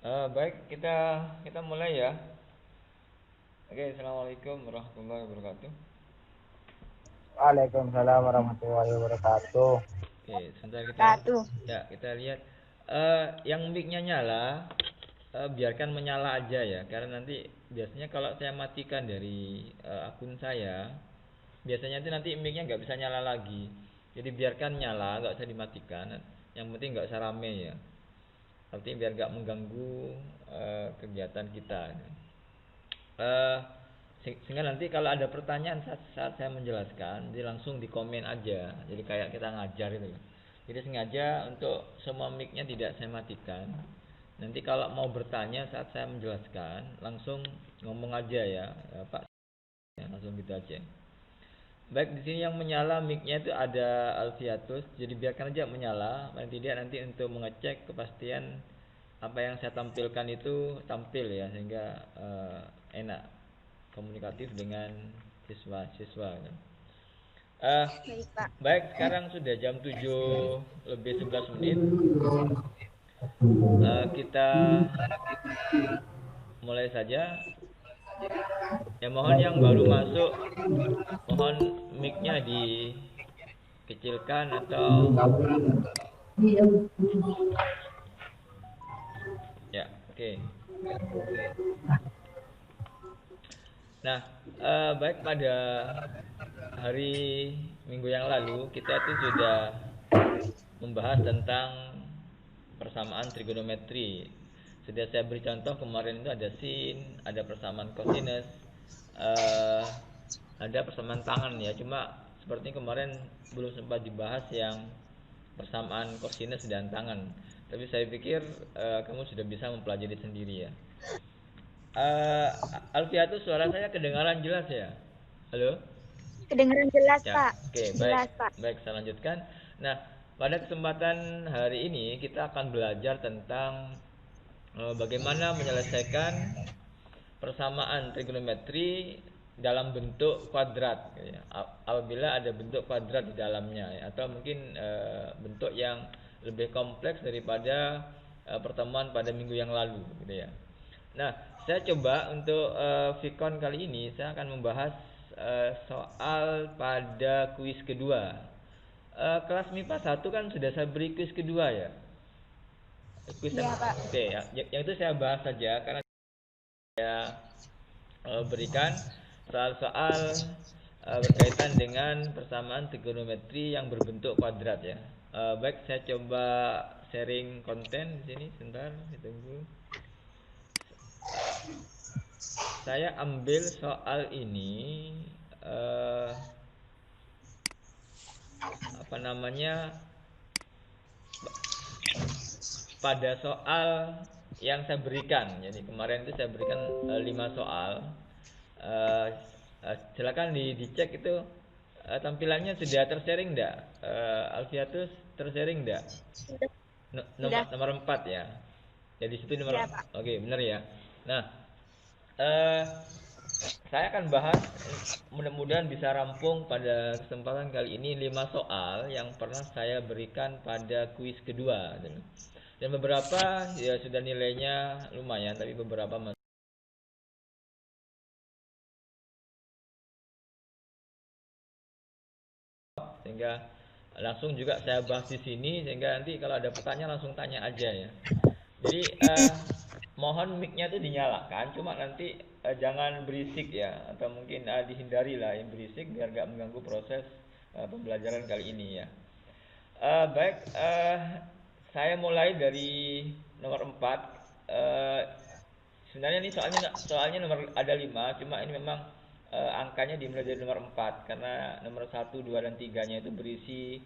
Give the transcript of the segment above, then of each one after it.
Baik, kita kita mulai ya. Oke, assalamualaikum warahmatullahi wabarakatuh. Waalaikumsalam warahmatullahi wabarakatuh. Oke, sebentar Ratu. kita lihat. Yang mic-nya nyala, biarkan menyala aja ya, karena nanti biasanya kalau saya matikan dari akun saya, biasanya itu nanti mic-nya nggak bisa nyala lagi. Jadi biarkan nyala, nggak usah dimatikan. Yang penting nggak usah rame ya. Artinya biar nggak mengganggu kegiatan kita. eh Sehingga nanti kalau ada pertanyaan saat saya menjelaskan, jadi langsung di komen aja. Jadi kayak kita ngajar itu loh. Jadi sengaja untuk semua mic-nya tidak saya matikan. Nanti kalau mau bertanya saat saya menjelaskan, langsung ngomong aja ya, Pak. Ya, langsung gitu aja. Baik, di sini yang menyala mic-nya itu ada Alfiatus. Jadi biarkan aja menyala. Paling tidak nanti untuk mengecek kepastian apa yang saya tampilkan itu tampil ya, sehingga enak komunikatif dengan siswa-siswa. Eh, Baik, Pak. Baik, sekarang sudah jam 7 lebih 11 menit. Kita mulai saja. Ya, mohon yang baru masuk, mohon mic-nya dikecilkan atau ya, oke. Nah, baik, pada hari Minggu yang lalu kita itu sudah membahas tentang persamaan trigonometri. Sudah saya beri contoh kemarin itu ada sin, ada persamaan kosinus, eh, ada persamaan tangan ya. Cuma seperti kemarin belum sempat dibahas yang persamaan kosinus dan tangan. Tapi saya pikir kamu sudah bisa mempelajari sendiri ya. Eh, Alfia tuh suara saya kedengaran jelas ya? Halo? Kedengaran jelas, Ya, Pak. oke, baik. Jelas, Pak. Baik, saya lanjutkan. Nah, pada kesempatan hari ini kita akan belajar tentang bagaimana menyelesaikan persamaan trigonometri dalam bentuk kuadrat ya. Apabila ada bentuk kuadrat di dalamnya ya, atau mungkin bentuk yang lebih kompleks daripada pertemuan pada minggu yang lalu gitu ya. Nah, saya coba untuk Vicon kali ini saya akan membahas soal pada kuis kedua. Kelas MIPA 1 kan sudah saya beri kuis kedua ya. Kuis yang Iya, Pak. oke ya, yang itu saya bahas saja karena saya berikan soal-soal berkaitan dengan persamaan trigonometri yang berbentuk kuadrat ya. Baik, saya coba sharing konten di sini sebentar, tunggu. Saya ambil soal ini eh, apa namanya pada soal yang saya berikan. Jadi kemarin itu saya berikan 5 soal. Silakan dicek itu tampilannya sudah tersharing enggak? Alfiatus tersharing enggak? Sudah, Nomor sudah. nomor 4 ya. Jadi situ nomor, Iya, Pak. oke, benar ya. Nah, eh saya akan bahas, mudah-mudahan bisa rampung pada kesempatan kali ini 5 soal yang pernah saya berikan pada kuis kedua. Dan beberapa ya sudah nilainya lumayan, tapi beberapa masih, sehingga langsung juga saya bahas di sini sehingga nanti kalau ada pertanyaan langsung tanya aja ya. Jadi mohon mic-nya tuh dinyalakan, cuma nanti jangan berisik ya, atau mungkin dihindari lah yang berisik biar nggak mengganggu proses pembelajaran kali ini ya. Baik, saya mulai dari nomor 4. Eh, Sebenarnya ini soalnya nomor ada 5, cuma ini memang angkanya dimulai dari nomor 4 karena nomor 1, 2, dan 3-nya itu berisi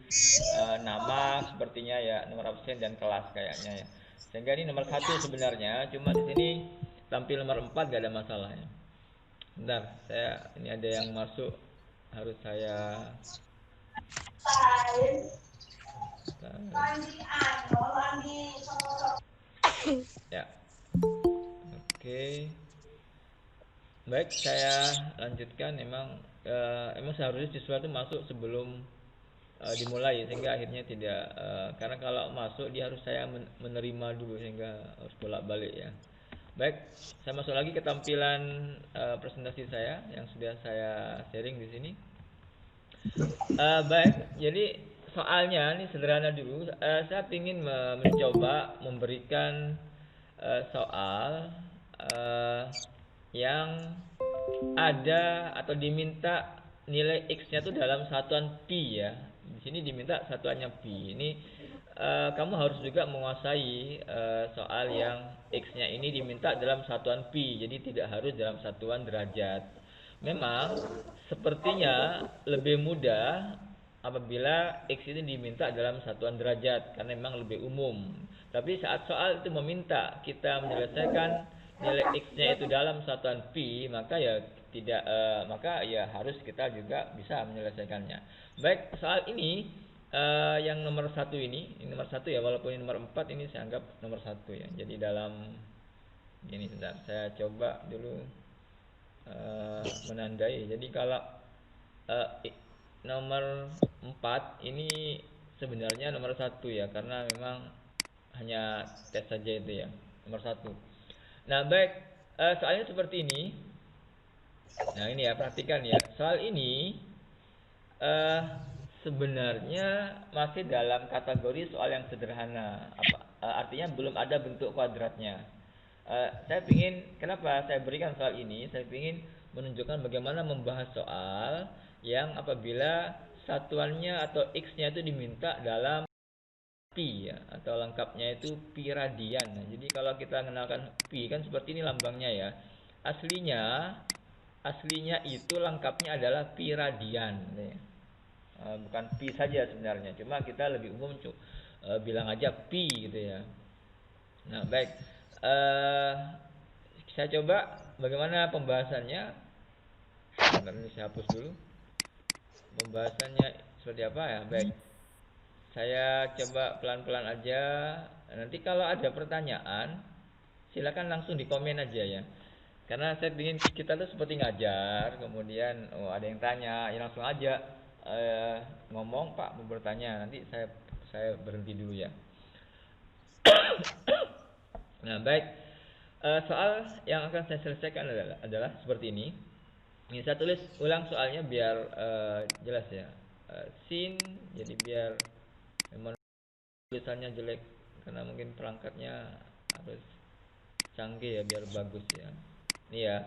nama sepertinya ya, nomor absen dan kelas kayaknya ya. Sehingga ini nomor 1 sebenarnya, cuma di sini tampil nomor 4 gak ada masalah ya. Bentar, ini ada yang masuk, harus saya ya. Oke. Baik, saya lanjutkan. Emang seharusnya siswa itu masuk sebelum dimulai, sehingga akhirnya tidak, karena kalau masuk dia harus saya menerima dulu, sehingga harus bolak-balik ya. Baik, saya masuk lagi ke tampilan presentasi saya yang sudah saya sharing di sini. Baik, jadi soalnya ini sederhana dulu. Saya ingin mencoba memberikan soal yang ada atau diminta nilai x-nya itu dalam satuan pi ya. Di sini diminta satuannya pi. Ini kamu harus juga menguasai soal yang x-nya ini diminta dalam satuan pi. Jadi tidak harus dalam satuan derajat. Memang sepertinya lebih mudah apabila x ini diminta dalam satuan derajat karena memang lebih umum. Tapi saat soal itu meminta kita menyelesaikan nilai x-nya itu dalam satuan pi, maka ya tidak maka ya harus kita juga bisa menyelesaikannya. Baik, soal ini yang nomor satu ini nomor satu ya, walaupun ini nomor 4 ini saya anggap nomor satu ya. Jadi dalam ini sebentar saya coba dulu menandai. Jadi kalau nomor 4 ini sebenarnya nomor satu ya, karena memang hanya tes saja itu ya, nomor satu. Nah baik, soalnya seperti ini. Nah ini ya, perhatikan ya, soal ini eh sebenarnya masih dalam kategori soal yang sederhana. Artinya belum ada bentuk kuadratnya. Saya ingin, kenapa saya berikan soal ini? Saya ingin menunjukkan bagaimana membahas soal yang apabila satuannya atau x-nya itu diminta dalam pi ya, atau lengkapnya itu pi radian. Nah, jadi kalau kita mengenalkan pi kan seperti ini lambangnya ya. Aslinya itu lengkapnya adalah pi radian. Bukan pi saja sebenarnya, cuma kita lebih umum bilang aja pi gitu ya. Nah baik, saya coba bagaimana pembahasannya. Sebentar, ini saya hapus dulu. Pembahasannya seperti apa ya? Baik, saya coba pelan-pelan aja. Nanti kalau ada pertanyaan, silakan langsung di komen aja ya. Karena saya ingin kita tuh seperti ngajar, kemudian ada yang tanya, ya langsung aja ngomong Pak mau bertanya. Nanti saya berhenti dulu ya. Nah baik, soal yang akan saya selesaikan adalah seperti ini. Ini saya tulis ulang soalnya biar jelas ya. Sin, jadi biar memang tulisannya jelek karena mungkin perangkatnya harus canggih ya biar bagus ya. Ini ya,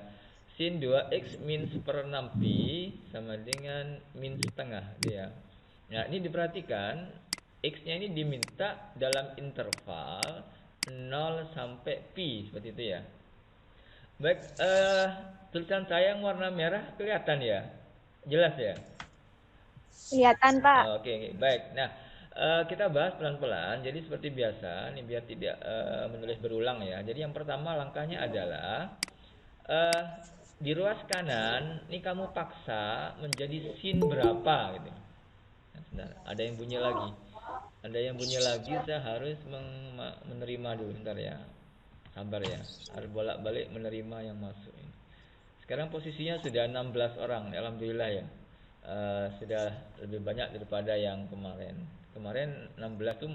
sin 2x min seper 6 pi sama dengan min setengah dia. Nah ini diperhatikan, x-nya ini diminta dalam interval 0 sampai pi seperti itu ya. Baik, tulisan saya yang warna merah kelihatan ya? Jelas ya? Kelihatan, Pak. Oke, baik. Nah, kita bahas pelan-pelan. Jadi seperti biasa, ini biar tidak menulis berulang ya. Jadi yang pertama langkahnya adalah di ruas kanan, ini kamu paksa menjadi sin berapa gitu. Nah, sebentar, ada yang bunyi lagi. Saya harus menerima dulu, bentar ya. Sabar ya, harus bolak-balik menerima yang masuk ini. Sekarang posisinya sudah 16 orang, alhamdulillah ya. Sudah lebih banyak daripada yang kemarin. Kemarin 16 tuh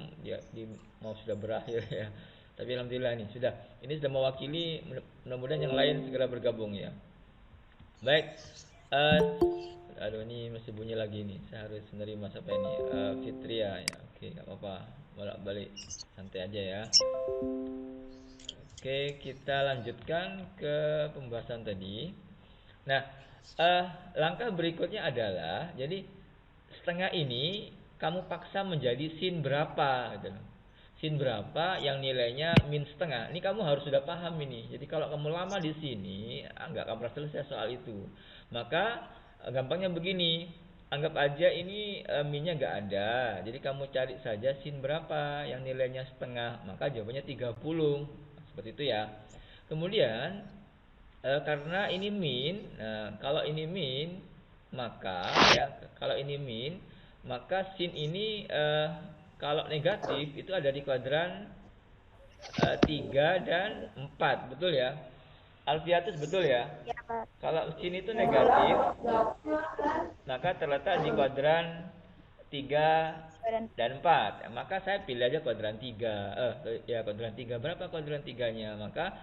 mau sudah berakhir ya. Tapi alhamdulillah ini sudah mewakili, mudah-mudahan yang lain segera bergabung ya. Baik. Aduh ini masih bunyi lagi nih. Saya harus menerima siapa ini? Fitria ya. Oke, enggak apa-apa. Bolak-balik santai aja ya. Oke, kita lanjutkan ke pembahasan tadi. Nah, langkah berikutnya adalah, jadi setengah ini kamu paksa menjadi sin berapa gitu. Sin berapa yang nilainya min setengah. Ini kamu harus sudah paham ini. Jadi kalau kamu lama di sini, nggak akan pernah selesai soal itu. Maka gampangnya begini, anggap aja ini minnya nggak ada. Jadi kamu cari saja sin berapa yang nilainya setengah. Maka jawabannya 30. Seperti itu ya. Kemudian karena ini min, kalau ini min maka sin ini kalau negatif itu ada di kuadran 3 dan 4, betul ya? Alfiatus betul ya? Ya, Pak. Kalau sin itu negatif maka terletak di kuadran 3 Dan dan 4. Maka saya pilih aja kuadran 3. Ya kuadran 3. Berapa kuadran 3-nya? Maka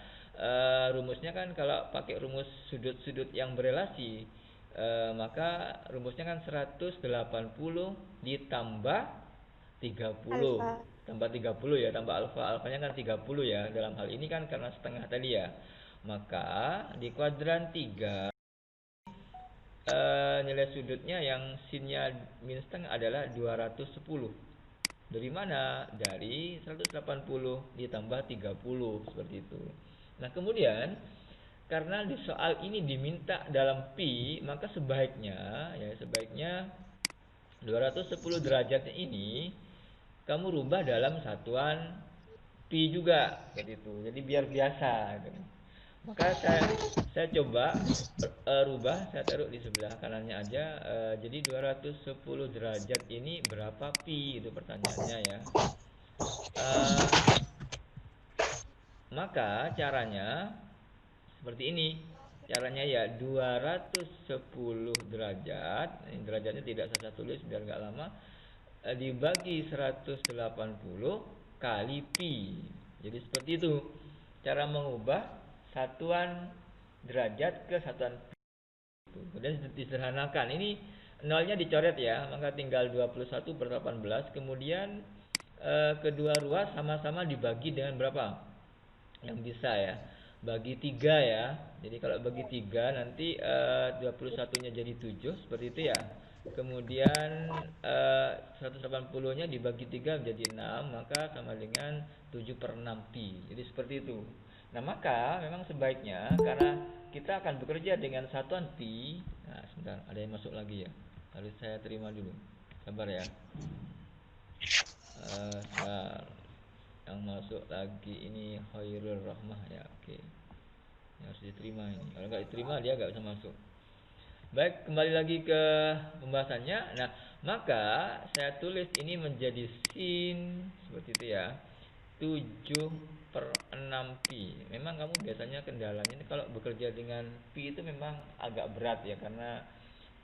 rumusnya kan kalau pakai rumus sudut-sudut yang berelasi, maka rumusnya kan 180 ditambah 30. alfa. Tambah 30 ya, tambah alfa. Alfanya kan 30 ya. Dalam hal ini kan karena setengah tadi ya. Maka di kuadran 3 nilai sudutnya yang sinnya minus setengah adalah 210. Dari mana? Dari 180 ditambah 30 seperti itu. Nah, kemudian karena di soal ini diminta dalam pi, maka sebaiknya 210 derajatnya ini kamu rubah dalam satuan pi juga seperti itu. Jadi biar biasa gitu. Maka saya coba rubah, saya taruh di sebelah kanannya aja. Jadi 210 derajat ini berapa pi, itu pertanyaannya ya. Maka caranya seperti ini. Caranya ya 210 derajat. Ini derajatnya tidak saya tulis biar nggak lama. Dibagi 180 kali pi. Jadi seperti itu cara mengubah satuan derajat ke satuan pi. Kemudian disederhanakan. Ini nolnya dicoret ya, maka tinggal 21 per 18. Kemudian kedua ruas sama-sama dibagi dengan berapa? Yang bisa ya. Bagi 3 ya. Jadi kalau bagi 3 nanti 21-nya jadi 7 seperti itu ya. Kemudian 180-nya dibagi 3 menjadi 6, maka sama dengan 7 per 6 pi. Jadi seperti itu. Nah, maka memang sebaiknya karena kita akan bekerja dengan satuan pi. Nah, sebentar, ada yang masuk lagi ya. Harus saya terima dulu. Sabar ya. Yang masuk lagi ini Khairul Rahmah ya. Oke. Harus diterima ini. Kalau nggak diterima dia nggak bisa masuk. Baik, kembali lagi ke pembahasannya. Nah, maka saya tulis ini menjadi sin seperti itu ya. 7 per 6 pi. Memang kamu biasanya kendalanya ini kalau bekerja dengan pi itu memang agak berat ya, karena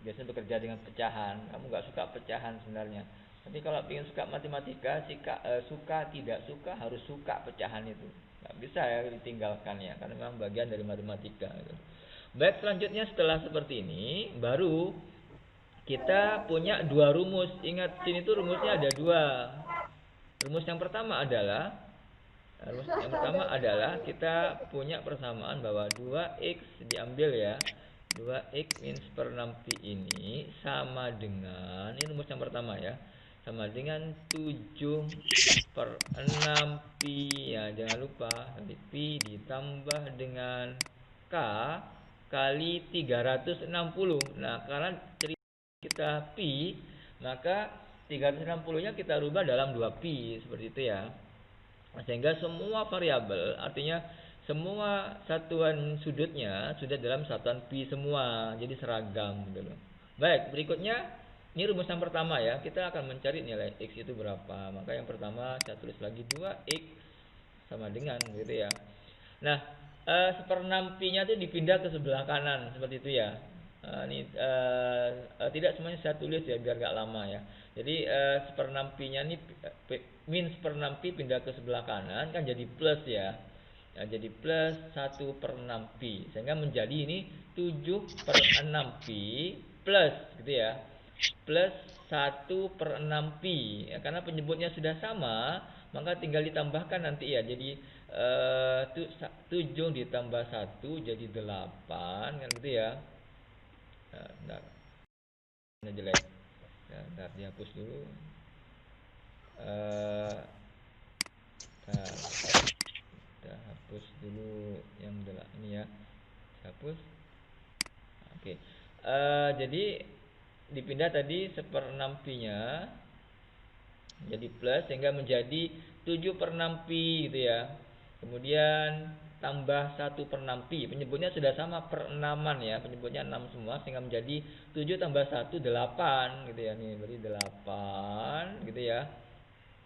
biasanya bekerja dengan pecahan. Kamu nggak suka pecahan sebenarnya. Tapi kalau ingin suka matematika, suka tidak suka harus suka pecahan itu. Nggak bisa ya ditinggalkan ya, karena memang bagian dari matematika gitu. Baik, selanjutnya setelah seperti ini baru kita punya dua rumus. Ingat, sini tuh rumusnya ada dua. Rumus yang pertama adalah kita punya persamaan bahwa 2x diambil ya. 2x min per 6pi ini sama dengan, ini rumus yang pertama ya, sama dengan 7 per 6pi ya, jangan lupa nanti pi ditambah dengan k kali 360. Nah, karena cerita kita pi, maka 360-nya kita rubah dalam 2pi seperti itu ya. Sehingga semua variabel, artinya semua satuan sudutnya sudah dalam satuan pi semua, jadi seragam gitu loh. Baik, berikutnya ini rumus yang pertama ya. Kita akan mencari nilai x itu berapa. Maka yang pertama saya tulis lagi 2x sama dengan gitu ya. Nah, 1/6 pi-nya itu dipindah ke sebelah kanan seperti itu ya. Tidak semuanya saya tulis ya biar gak lama ya. Jadi 1/6 pi-nya ini min 1/6 pi pindah ke sebelah kanan kan jadi plus ya. Nah, jadi plus 1/6 pi. Sehingga menjadi ini 7/6 pi plus gitu ya. Plus 1/6 pi. Ya, karena penyebutnya sudah sama, maka tinggal ditambahkan nanti ya. Jadi 7 ditambah 1 jadi 8 kan gitu ya. Bentar. Ini jelek. Ya, bentar dihapus dulu. Kita hapus dulu yang ini ya. Hapus. Oke. Jadi dipindah tadi 1/6 pi-nya jadi plus sehingga menjadi 7/6 pi gitu ya. Kemudian tambah 1/6 pi. Penyebutnya sudah sama per 6-an ya. Penyebutnya 6 semua sehingga menjadi 7 tambah 1 8 gitu ya. Nih berarti 8 gitu ya.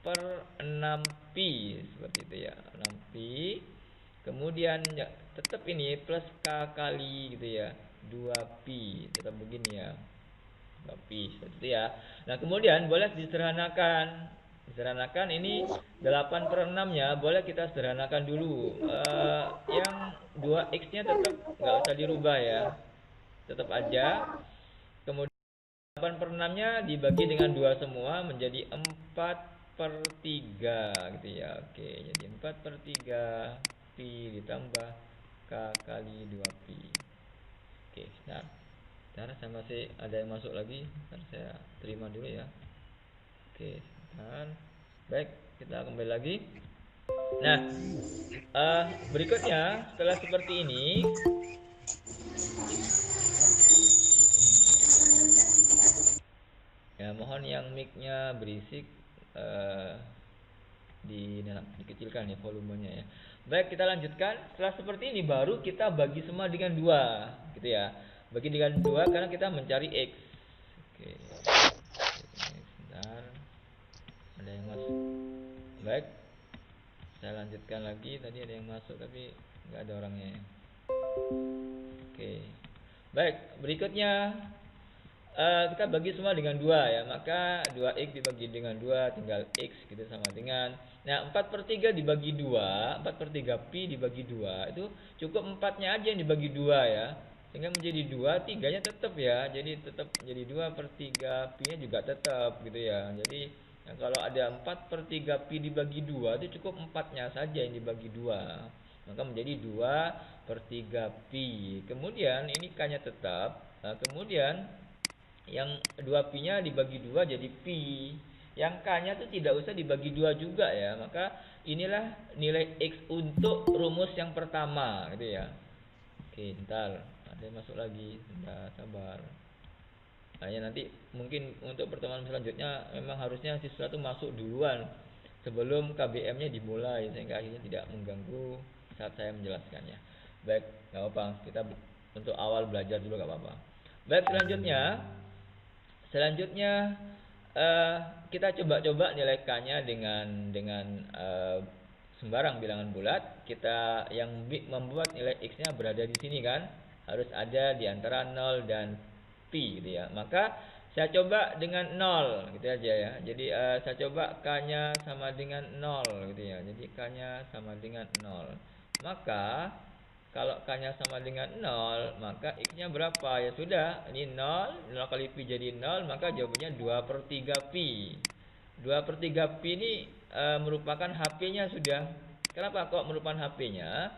Per 6 pi seperti itu ya. 6 pi. Kemudian ya, tetap ini plus k kali gitu ya. 2 pi. Tetap begini ya. 2pi seperti itu ya. Nah kemudian boleh disederhanakan. Disederhanakan ini 8/6-nya boleh kita sederhanakan dulu. Yang 2x-nya tetap nggak usah dirubah ya, tetap aja. Kemudian 8/6-nya dibagi dengan 2 semua menjadi 4/3 gitu ya. Oke, jadi 4/3 pi ditambah k kali 2pi. Oke, nah, sekarang saya masih ada yang masuk lagi, ntar saya terima dulu ya. Oke, sebentar. Baik, kita kembali lagi. Nah, berikutnya setelah seperti ini, ya mohon yang mic-nya berisik dikecilkan ya volumenya ya. Baik, kita lanjutkan. Setelah seperti ini baru kita bagi semua dengan 2 gitu ya. Bagi dengan 2 karena kita mencari x. Oke. Sebentar. Ada yang masuk. Baik. Saya lanjutkan lagi. Tadi ada yang masuk tapi nggak ada orangnya. Oke. Baik, berikutnya kita bagi semua dengan 2 ya. Maka 2x dibagi dengan 2 tinggal x gitu sama dengan, nah 4/3 dibagi 2, 4/3 pi dibagi 2 itu cukup 4-nya aja yang dibagi 2 ya. Sehingga menjadi 2, 3-nya tetap ya. Jadi tetap menjadi 2/3 pi-nya juga tetap gitu ya. Jadi nah, kalau ada 4/3 pi dibagi 2 itu cukup 4-nya saja yang dibagi 2. Maka menjadi 2/3 pi. Kemudian ini k-nya tetap. Nah, kemudian yang 2pi-nya dibagi 2 jadi pi. Yang k-nya tuh tidak usah dibagi 2 juga ya. Maka inilah nilai x untuk rumus yang pertama gitu ya. Oke, ntar ada yang masuk lagi. Bentar, sabar. Nah, ya nanti mungkin untuk pertemuan selanjutnya memang harusnya siswa itu masuk duluan sebelum KBM-nya dimulai sehingga akhirnya tidak mengganggu saat saya menjelaskannya. Baik, nggak apa-apa. Kita untuk awal belajar dulu nggak apa-apa. Baik, selanjutnya kita coba-coba nilai k-nya dengan sembarang bilangan bulat. Kita yang membuat nilai x-nya berada di sini kan, harus ada di antara 0 dan pi gitu ya. Maka saya coba dengan 0 gitu aja ya. Jadi saya coba k-nya sama dengan 0 gitu ya. Jadi k-nya sama dengan 0. Maka kalau k-nya sama dengan 0, maka x-nya berapa? Ya sudah, ini 0 kali pi jadi 0, maka jawabannya 2/3 pi. 2/3 pi ini merupakan HP-nya sudah. Kenapa kok merupakan HP-nya?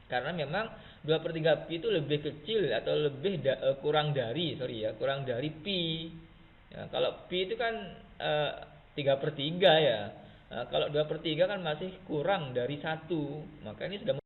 Karena memang 2/3 pi itu lebih kecil atau lebih kurang dari pi. Ya, kalau pi itu kan 3/3 ya. Nah, kalau 2/3 kan masih kurang dari 1. Maka ini sudah.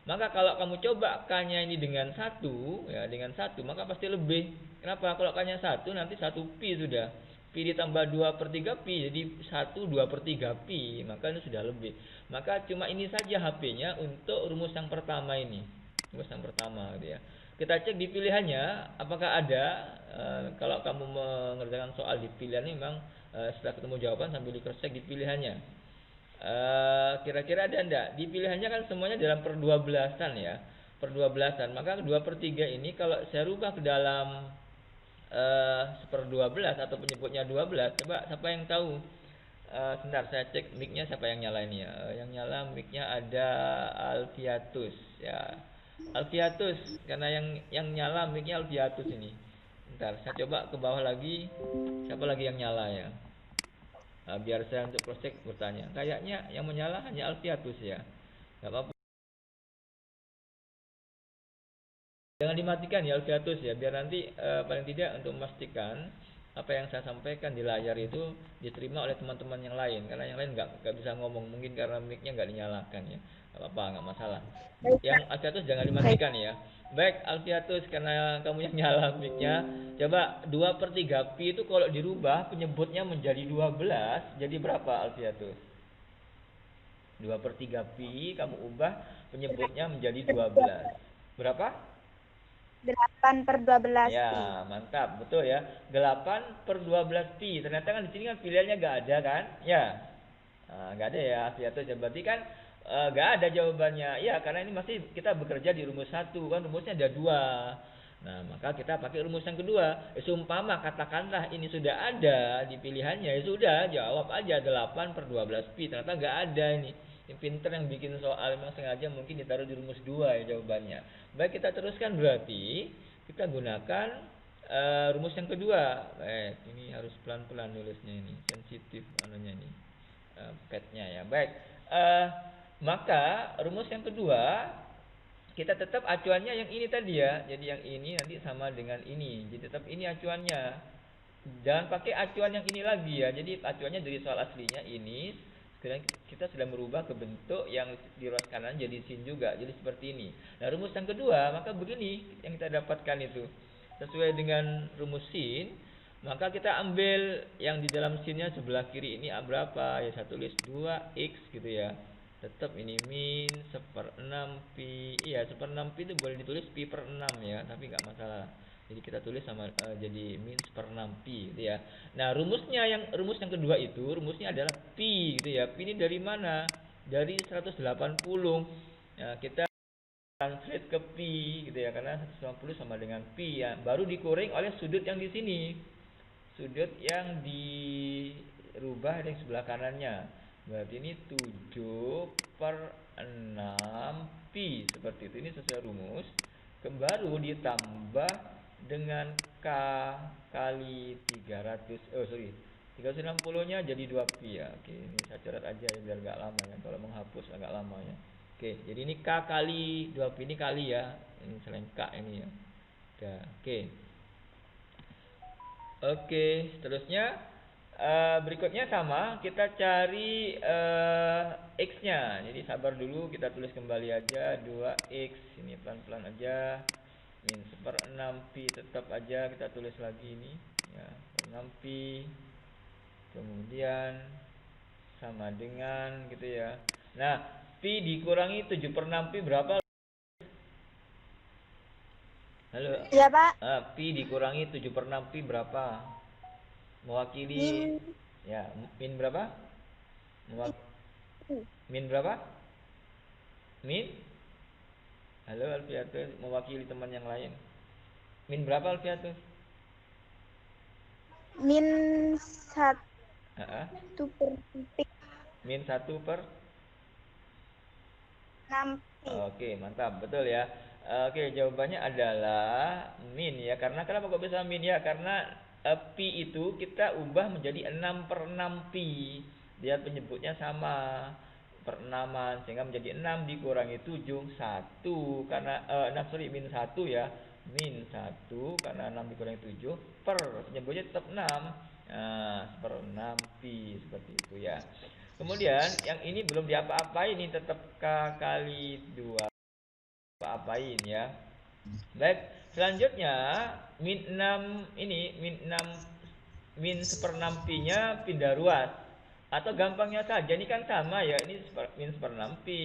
Maka kalau kamu coba k-nya ini dengan 1 ya, dengan 1 maka pasti lebih. Kenapa? Kalau k-nya 1 nanti 1 pi sudah. Pi ditambah 2/3 pi jadi 1/2/3 pi, maka ini sudah lebih. Maka cuma ini saja HP-nya untuk rumus yang pertama ini. Rumus yang pertama gitu ya. Kita cek di pilihannya apakah ada. Kalau kamu mengerjakan soal di pilihan ini memang setelah ketemu jawaban sambil di cross check di pilihannya. Kira-kira ada enggak? Di pilihannya kan semuanya dalam per-12an ya. Per-12an. Maka 2/3 ini kalau saya rubah ke dalam seper-12 atau penyebutnya 12, coba siapa yang tahu? Sebentar saya cek mic-nya siapa yang nyala ini ya. Yang nyala mic-nya ada Alfiatus ya. Alfiatus, karena yang nyala mic-nya Alfiatus ini. Bentar, saya coba ke bawah lagi. Siapa lagi yang nyala ya? Biar saya untuk cross check bertanya. Kayaknya yang menyala hanya Alfiatus ya. Gak apa-apa. Jangan dimatikan ya Alfiatus ya. Biar nanti paling tidak untuk memastikan apa yang saya sampaikan di layar itu diterima oleh teman-teman yang lain. Karena yang lain nggak bisa ngomong. Mungkin karena mic-nya nggak dinyalakan ya. Gak apa-apa, nggak masalah. Yang Alfiatus jangan dimatikan ya. Baik Alfiatus, karena kamu yang nyala mic-nya, coba 2/3 pi itu kalau dirubah penyebutnya menjadi 12, jadi berapa Alfiatus? 2/3 pi kamu ubah penyebutnya menjadi 12. Berapa? 8/12 pi. Ya, mantap, betul ya. 8/12 pi. Ternyata kan di sini kan pilihannya nggak ada kan? Ya. Nggak ada ya Alfiatus. Berarti kan nggak ada jawabannya. Ya, karena ini masih kita bekerja di rumus 1 kan, rumusnya ada 2. Nah, maka kita pakai rumus yang kedua. Seumpama katakanlah ini sudah ada di pilihannya, ya sudah, jawab aja 8 per 12 pi. Ternyata nggak ada ini. Yang pinter yang bikin soal memang sengaja mungkin ditaruh di rumus 2 ya jawabannya. Baik, kita teruskan berarti kita gunakan rumus yang kedua. Baik, ini harus pelan-pelan nulisnya ini, sensitif anunya ini. Petnya ya. Baik. Maka rumus yang kedua kita tetap acuannya yang ini tadi ya. Jadi yang ini nanti sama dengan ini. Jadi tetap ini acuannya. Jangan pakai acuan yang ini lagi ya. Jadi acuannya dari soal aslinya ini. Sekarang kita sudah merubah ke bentuk yang di ruas kanan jadi sin juga. Jadi seperti ini. Nah, rumus yang kedua maka begini yang kita dapatkan itu. Sesuai dengan rumus sin, maka kita ambil yang di dalam sinnya sebelah kiri ini berapa? Ya saya tulis 2x gitu ya. Tetap ini min 1/6 pi. Iya, 1/6 pi itu boleh ditulis pi per 6 ya, tapi nggak masalah. Jadi kita tulis sama jadi min 1/6 pi gitu ya. Nah, rumus yang kedua itu rumusnya adalah pi gitu ya. Pi ini dari mana? Dari 180. Nah, kita translate ke pi gitu ya, karena 180 sama dengan pi ya. Baru dikurangi oleh sudut yang di sini. Sudut yang dirubah di sebelah kanannya. Berarti ini 7/6 pi seperti itu. Ini sesuai rumus. Baru ditambah dengan K kali 360-nya jadi 2 pi ya. Oke, ini saya coret aja ya biar agak lama ya. Kalau menghapus agak lama ya. Oke, jadi ini K kali 2 pi ini kali ya. Ini selain K ini ya. Udah, oke. Oke, seterusnya berikutnya sama, kita cari x-nya. Jadi sabar dulu, kita tulis kembali aja 2x. Ini pelan-pelan aja. Min 1/6 pi tetap aja kita tulis lagi ini ya, 6 pi. Kemudian sama dengan gitu ya. Nah, pi dikurangi 7/6 pi berapa? Halo. Iya, Pak. Pi dikurangi 7/6 pi berapa? Mewakili Min. ya, min berapa? Min berapa? Min? Halo Alfiatus, mewakili teman yang lain. Min berapa Alfiatus? Min 1 per pi. Min 1 per 6 pi. Oke, mantap, betul ya. Oke, jawabannya adalah min ya. Karena kenapa kok bisa min ya? Karena pi itu kita ubah menjadi 6/6 pi. Dia penyebutnya sama, per-6-an, sehingga menjadi 6 dikurangi 7, 1 karena min 1 ya. Min 1 karena 6 dikurangi 7 per penyebutnya tetap 6. Nah, 1/6 pi seperti itu ya. Kemudian yang ini belum diapa-apain, ini tetap K kali 2 apa-apain ya. Baik, selanjutnya min 6 ini min 1/6 pi nya pindah ruas. Atau gampangnya saja, ini kan sama ya, ini min 1/6 pi,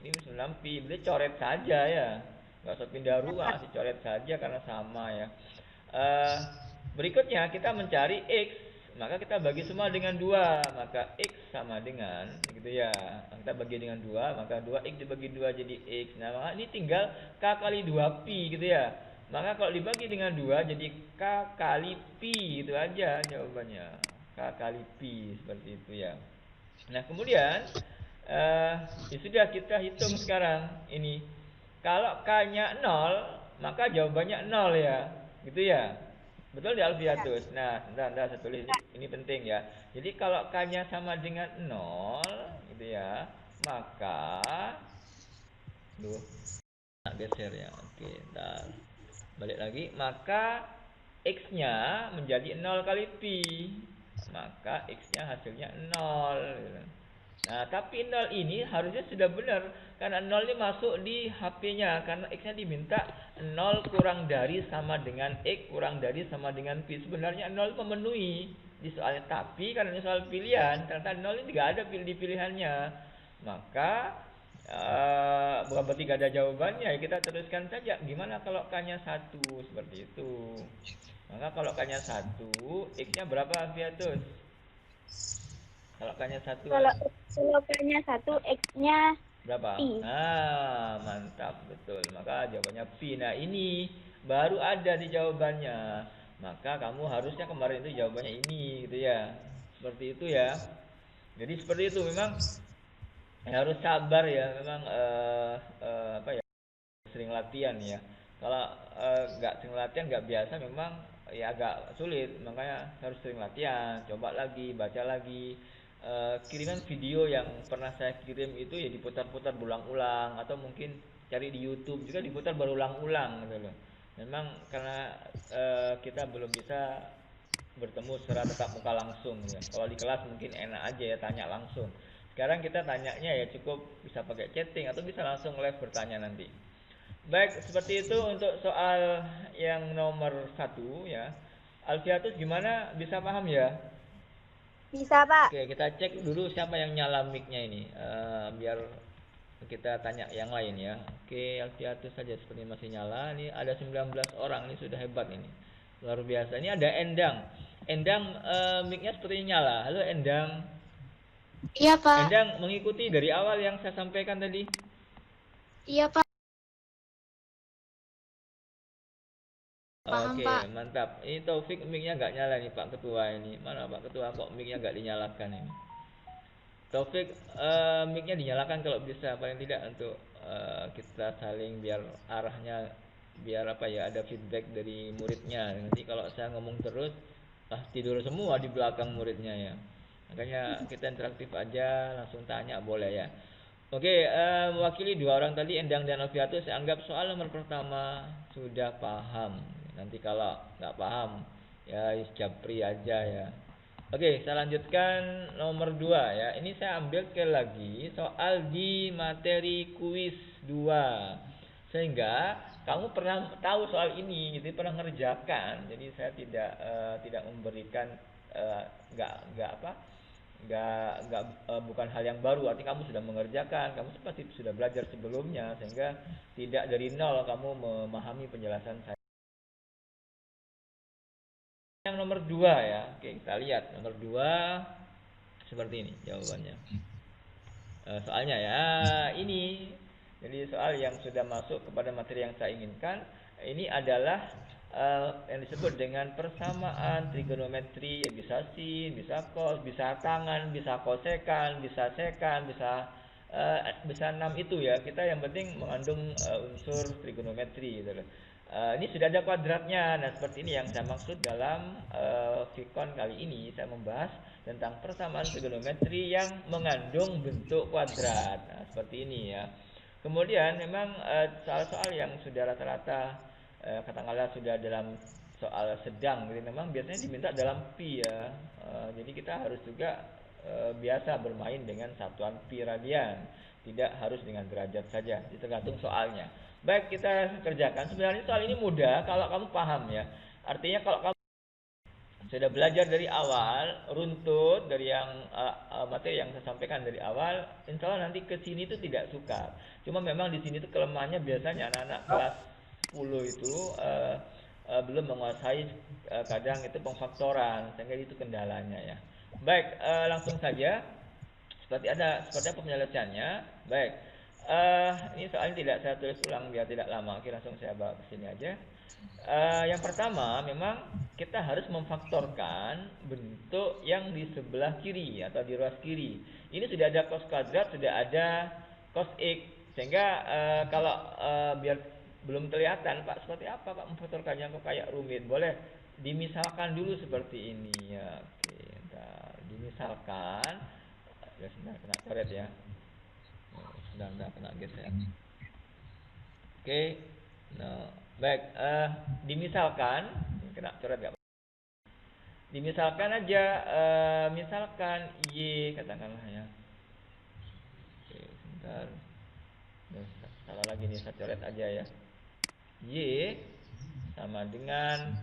ini min 1/6 pi, berarti coret saja ya, nggak usah pindah ruas, dicoret saja karena sama ya. Berikutnya kita mencari x, maka kita bagi semua dengan 2, maka x sama dengan gitu ya. Kita bagi dengan 2, maka 2x dibagi 2 jadi x. Nah, maka ini tinggal k kali 2 pi gitu ya. Maka kalau dibagi dengan 2 jadi k kali pi, itu aja jawabannya. K kali pi seperti itu ya. Nah, kemudian ya sudah, kita hitung sekarang ini. Kalau k-nya 0, maka jawabannya 0 ya. Gitu ya. Betul di Alfiatus. Nah, sebentar saya tulis, ini penting ya. Jadi kalau k-nya sama dengan 0 gitu ya, maka geser ya. Oke, bentar. Balik lagi, maka x-nya menjadi 0 kali pi. Maka x-nya hasilnya 0. Nah, tapi 0 ini harusnya sudah benar, karena 0 ini masuk di HP-nya, karena x-nya diminta 0 kurang dari sama dengan x kurang dari sama dengan pi. Sebenarnya 0 memenuhi di soalnya, tapi karena ini soal pilihan, ternyata 0 ini tidak ada di pilihannya. Maka bukan berarti tidak ada jawabannya ya, kita teruskan saja. Gimana kalau k-nya 1 seperti itu? Maka kalau k-nya 1, x-nya berapa Alfiatus? Kalau k-nya 1. Kalau k-nya 1, x-nya berapa? pi. Mantap, betul. Maka jawabannya pi. Nah, ini baru ada di jawabannya. Maka kamu harusnya kemarin itu jawabannya ini gitu ya. Seperti itu ya. Jadi seperti itu memang harus sabar ya. Memang apa ya? Sering latihan ya. Kalau nggak sering latihan, nggak biasa, memang ya agak sulit. Makanya harus sering latihan, coba lagi, baca lagi. Kiriman video yang pernah saya kirim itu ya diputar-putar berulang-ulang, atau mungkin cari di YouTube juga diputar berulang-ulang gitu loh. Memang karena kita belum bisa bertemu secara tatap muka langsung ya. Kalau di kelas mungkin enak aja ya tanya langsung. Sekarang kita tanyanya ya cukup bisa pakai chatting atau bisa langsung live bertanya nanti. Baik, seperti itu untuk soal yang nomor satu ya. Alfiatus gimana? Bisa paham ya? Bisa, Pak. Oke, kita cek dulu siapa yang nyala mic-nya ini. Biar kita tanya yang lain ya. Oke, Alfiatus saja seperti masih nyala. Ini ada 19 orang, ini sudah hebat ini. Luar biasa. Ini ada Endang. Endang, mic-nya sepertinya nyala. Halo Endang. Iya, Pak. Endang mengikuti dari awal yang saya sampaikan tadi. Iya, Pak. Paham, Oke, Pak. mantap. Ini Taufik mic-nya nggak nyala nih Pak Ketua ini. Mana Pak Ketua kok mic-nya nggak dinyalakan ini? Taufik, mic-nya dinyalakan kalau bisa, paling tidak untuk kita saling biar arahnya, biar apa ya, ada feedback dari muridnya. Nanti kalau saya ngomong terus, tidur semua di belakang muridnya ya. Makanya kita interaktif aja, langsung tanya boleh ya. Oke, mewakili dua orang tadi, Endang dan Alfiatus, saya anggap soal nomor pertama sudah paham. Nanti kalau nggak paham, ya japri aja ya. Oke, saya lanjutkan nomor 2 ya. Ini saya ambil sekali lagi soal di materi kuis 2. Sehingga kamu pernah tahu soal ini, jadi pernah ngerjakan. Jadi saya tidak memberikan nggak apa? Nggak bukan hal yang baru. Artinya kamu sudah mengerjakan, kamu pasti sudah belajar sebelumnya, sehingga tidak dari nol kamu memahami penjelasan saya. Yang nomor 2 ya. Oke, kita lihat nomor 2 seperti ini jawabannya. Soalnya ya ini. Jadi soal yang sudah masuk kepada materi yang saya inginkan ini adalah yang disebut dengan persamaan trigonometri, ya bisa sin, bisa cos, bisa tangan, bisa kosekan, bisa sekan, bisa 6 itu ya. Kita yang penting mengandung unsur trigonometri gitu loh. Ini sudah ada kuadratnya. Nah, seperti ini yang saya maksud dalam Vicon kali ini. Saya membahas tentang persamaan trigonometri yang mengandung bentuk kuadrat. Nah, seperti ini ya. Kemudian memang soal-soal yang sudah rata-rata katakanlah sudah dalam soal sedang, jadi memang biasanya diminta dalam pi ya. Jadi kita harus juga biasa bermain dengan satuan pi radian. Tidak harus dengan derajat saja, tergantung soalnya. Baik, kita kerjakan. Sebenarnya soal ini mudah kalau kamu paham ya. Artinya kalau kamu sudah belajar dari awal, runtut dari yang materi yang saya sampaikan dari awal, insya Allah nanti ke sini itu tidak sukar. Cuma memang di sini itu kelemahannya biasanya anak-anak kelas 10 itu belum menguasai kadang itu pemfaktoran, sehingga itu kendalanya ya. Baik, langsung saja. Seperti apa penyelesaiannya? Baik. Ini soalnya tidak saya tulis ulang biar tidak lama. Oke, langsung saya bawa ke sini aja. Yang pertama, memang kita harus memfaktorkan bentuk yang di sebelah kiri atau di ruas kiri. Ini sudah ada cos kuadrat, sudah ada cos x. Sehingga kalau biar belum kelihatan, Pak, seperti apa Pak memfaktorkannya kok kayak rumit? Boleh dimisalkan dulu seperti ini ya. Oke, bentar. Dimisalkan. Ya, sebentar, kena coret ya. Sebentar, kena geser. Oke. Nah, baik, dimisalkan, kena coret gak? Dimisalkan aja, misalkan Y katakanlah ya. Oke, sebentar. Salah lagi nih, saya coret aja ya. Y sama dengan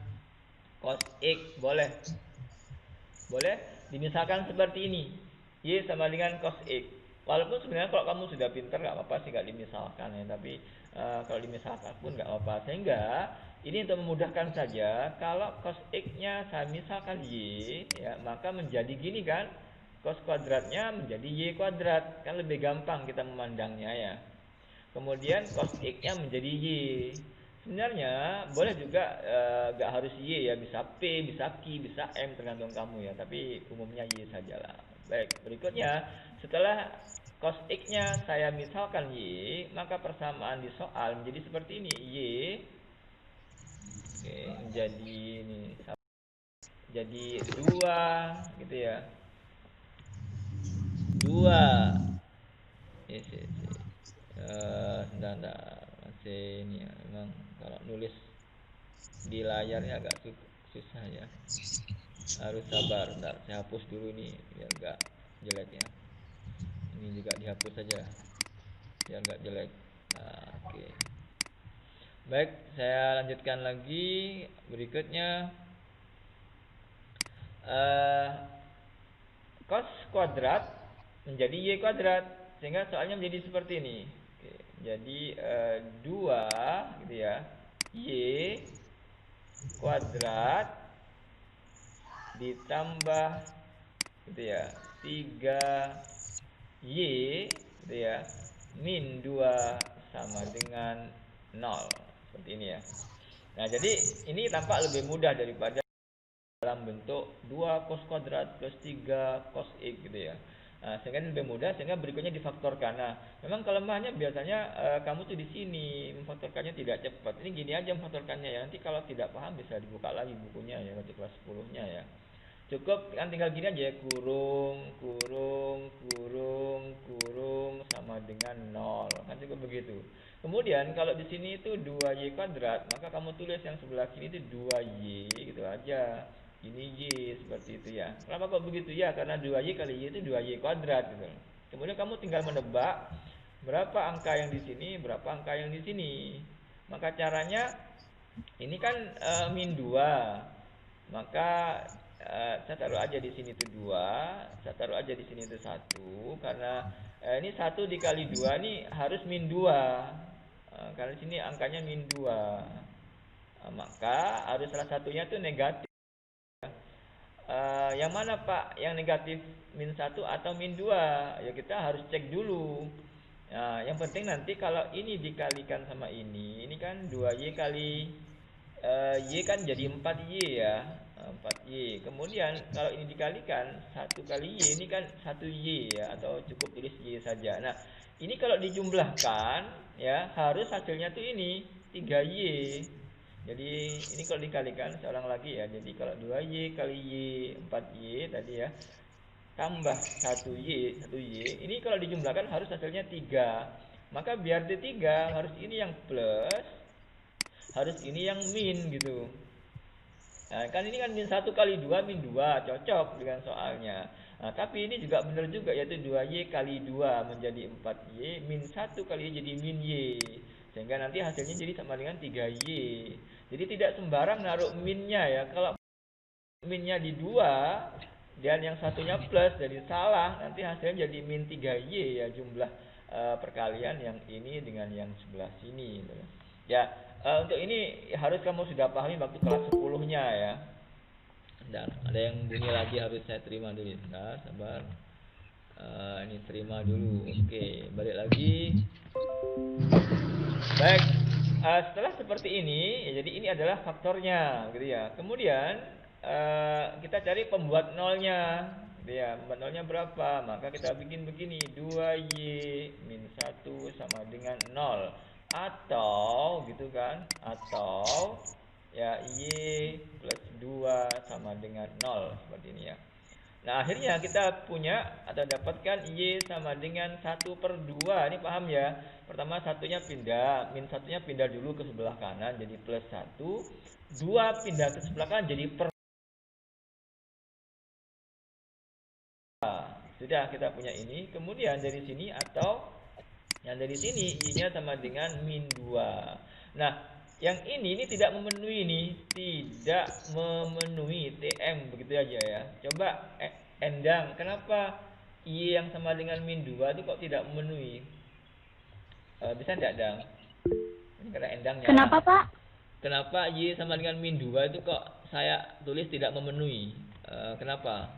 cos X, boleh? Boleh? Dimisalkan seperti ini. Y sama dengan cos X. Walaupun sebenarnya kalau kamu sudah pintar nggak apa-apa sih nggak dimisalkan ya, tapi kalau dimisalkan pun nggak apa-apa. Sehingga ini untuk memudahkan saja, kalau cos X-nya saya misalkan Y ya, maka menjadi gini kan, cos kuadratnya menjadi Y kuadrat, kan lebih gampang kita memandangnya ya. Kemudian cos X-nya menjadi Y. Sebenarnya boleh juga nggak harus Y ya, bisa P, bisa Q, bisa M, tergantung kamu ya. Tapi umumnya Y sajalah. Baik, berikutnya setelah cos X-nya saya misalkan Y, maka persamaan di soal menjadi seperti ini. Y, oke, menjadi ini jadi 2 gitu ya. 2. Yes, yes, yes. Sebentar, masih ini ya. Memang kalau nulis di layarnya agak susah ya. Harus sabar. Bentar, saya hapus dulu nih biar nggak jelek ya. Ini juga dihapus saja biar nggak jelek. Nah, oke. Baik, saya lanjutkan lagi. Berikutnya eh cos kuadrat menjadi Y kuadrat, sehingga soalnya menjadi seperti ini. Oke, jadi 2 gitu ya, Y kuadrat ditambah gitu ya 3Y gitu ya min 2 sama dengan 0, seperti ini ya. Nah, jadi ini tampak lebih mudah daripada dalam bentuk 2 cos kuadrat plus 3 cos X gitu ya. Nah, sehingga ini lebih mudah, sehingga berikutnya difaktorkan. Nah, memang kelemahannya biasanya kamu tuh di sini memfaktorkannya tidak cepat. Ini gini aja memfaktorkannya ya. Nanti kalau tidak paham bisa dibuka lagi bukunya ya, nanti kelas 10-nya ya. Cukup kan tinggal gini aja ya, kurung kurung kurung kurung sama dengan 0. Kan cukup begitu. Kemudian kalau di sini itu 2Y kuadrat, maka kamu tulis yang sebelah kiri itu 2Y gitu aja. Ini Y seperti itu ya. Kenapa kok begitu ya? Karena 2Y kali Y itu 2Y kuadrat gitu. Kemudian kamu tinggal menebak berapa angka yang di sini, berapa angka yang di sini. Maka caranya ini kan min 2. Maka saya taruh aja di sini itu 2, saya taruh aja di sini itu 1, karena ini 1 dikali 2 nih harus min 2. Karena di sini angkanya min 2. Maka harus salah satunya itu negatif. Yang mana Pak? Yang negatif min 1 atau min 2? Ya kita harus cek dulu. Nah, yang penting nanti kalau ini dikalikan sama ini kan 2Y kali Y kan jadi 4Y ya. 4Y. Kemudian kalau ini dikalikan 1 kali Y ini kan 1Y ya, atau cukup tulis Y saja. Nah, ini kalau dijumlahkan ya harus hasilnya tuh ini 3Y. Jadi ini kalau dikalikan seorang lagi ya. Jadi kalau 2Y kali Y 4Y tadi ya, tambah 1Y, 1Y. Ini kalau dijumlahkan harus hasilnya 3. Maka biar D3 harus ini yang plus, harus ini yang min gitu. Nah, kan ini kan min 1 kali 2 min 2, cocok dengan soalnya. Nah, tapi ini juga benar juga, yaitu 2Y kali 2 menjadi 4Y, min 1 kali Y jadi min Y. Sehingga nanti hasilnya jadi sama dengan 3Y. Jadi tidak sembarang naruh minnya ya. Kalau minnya di 2 dan yang satunya plus, jadi salah. Nanti hasilnya jadi min 3Y ya, jumlah perkalian yang ini dengan yang sebelah sini gitu. Ya, untuk ini harus kamu sudah pahami waktu kelas 10-nya ya. Dan ada yang bunyi lagi, harus saya terima dulu. Nah, sabar. Ini terima dulu. Oke, balik lagi. Baik, setelah seperti ini, ya, jadi ini adalah faktornya, gitu ya. Kemudian kita cari pembuat nolnya, gitu ya. Pembuat nolnya berapa? Maka kita bikin begini, 2Y min 1 sama dengan 0. Atau gitu kan, atau ya Y plus 2 sama dengan 0, seperti ini ya. Nah, akhirnya kita punya atau dapatkan Y sama dengan 1/2. Ini paham ya? Pertama satunya pindah, min satunya pindah dulu ke sebelah kanan jadi plus 1. 2 pindah ke sebelah kanan jadi per. Sudah kita punya ini. Kemudian dari sini atau yang dari sini Y-nya sama dengan min 2. Nah, yang ini tidak memenuhi nih, tidak memenuhi TM begitu aja ya. Coba Endang, kenapa Y yang sama dengan min 2 itu kok tidak memenuhi? Bisa enggak, Dang? Ini karena Endangnya. Kenapa, Pak? Kenapa Y sama dengan min 2 itu kok saya tulis tidak memenuhi? Kenapa?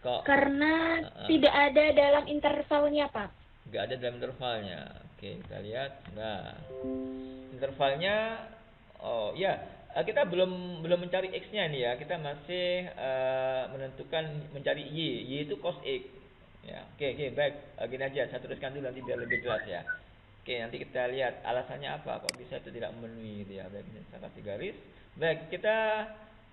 Kok Karena tidak ada dalam intervalnya, Pak. nggak ada dalam intervalnya. Oke, kita lihat. Nah, intervalnya, oh ya, kita belum mencari x-nya ini ya. Kita masih menentukan mencari y. Y itu cos x. Ya, oke, baik. Gini aja, saya tuliskan dulu nanti biar lebih jelas ya. Oke, nanti kita lihat alasannya apa kok bisa itu tidak memenuhi gitu ya. Baik, ini saya kasih garis. Baik, kita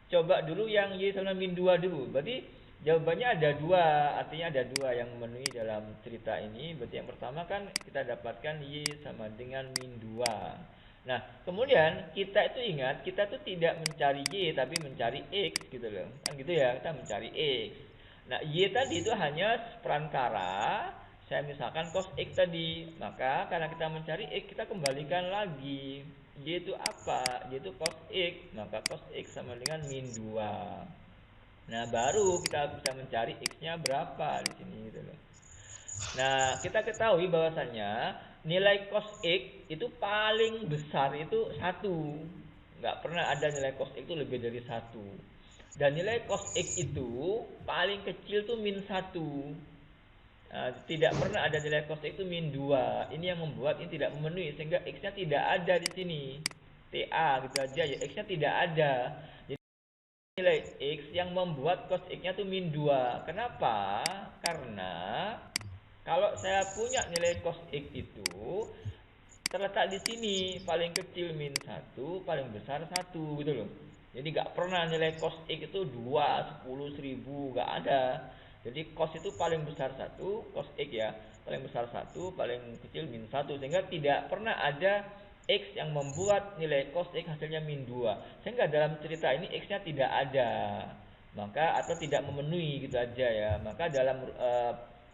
coba dulu yang y sama min 2 dulu. Berarti jawabannya ada dua, artinya ada dua yang memenuhi dalam cerita ini. Berarti yang pertama kan kita dapatkan y sama dengan min 2. Nah, kemudian kita itu ingat, kita tuh tidak mencari y tapi mencari x gitu loh. Kan gitu ya, kita mencari x. Nah, y tadi itu hanya perantara, saya misalkan cos x tadi. Maka karena kita mencari x, kita kembalikan lagi. Y itu apa? Y itu cos x, maka cos x sama dengan min 2. Nah, baru kita bisa mencari x-nya berapa di sini gitu loh. Nah, kita ketahui bahwasannya nilai cos x itu paling besar itu 1. Nggak pernah ada nilai cos x itu lebih dari 1. Dan nilai cos x itu paling kecil tuh min 1. Nah, tidak pernah ada nilai cos x itu min 2. Ini yang membuat ini tidak memenuhi sehingga x-nya tidak ada di sini. TA gitu aja ya, x-nya tidak ada. Nilai x yang membuat cos x-nya tuh min 2. Kenapa? Karena kalau saya punya nilai cos x itu terletak di sini, paling kecil min 1, paling besar 1 gitu loh. Jadi nggak pernah nilai cos x itu 2, 10, 1000, nggak ada. Jadi cos itu paling besar 1, cos x ya, paling besar 1, paling kecil min 1, sehingga tidak pernah ada x yang membuat nilai cos x hasilnya min 2. Sehingga dalam cerita ini x-nya tidak ada. Maka atau tidak memenuhi gitu aja ya. Maka dalam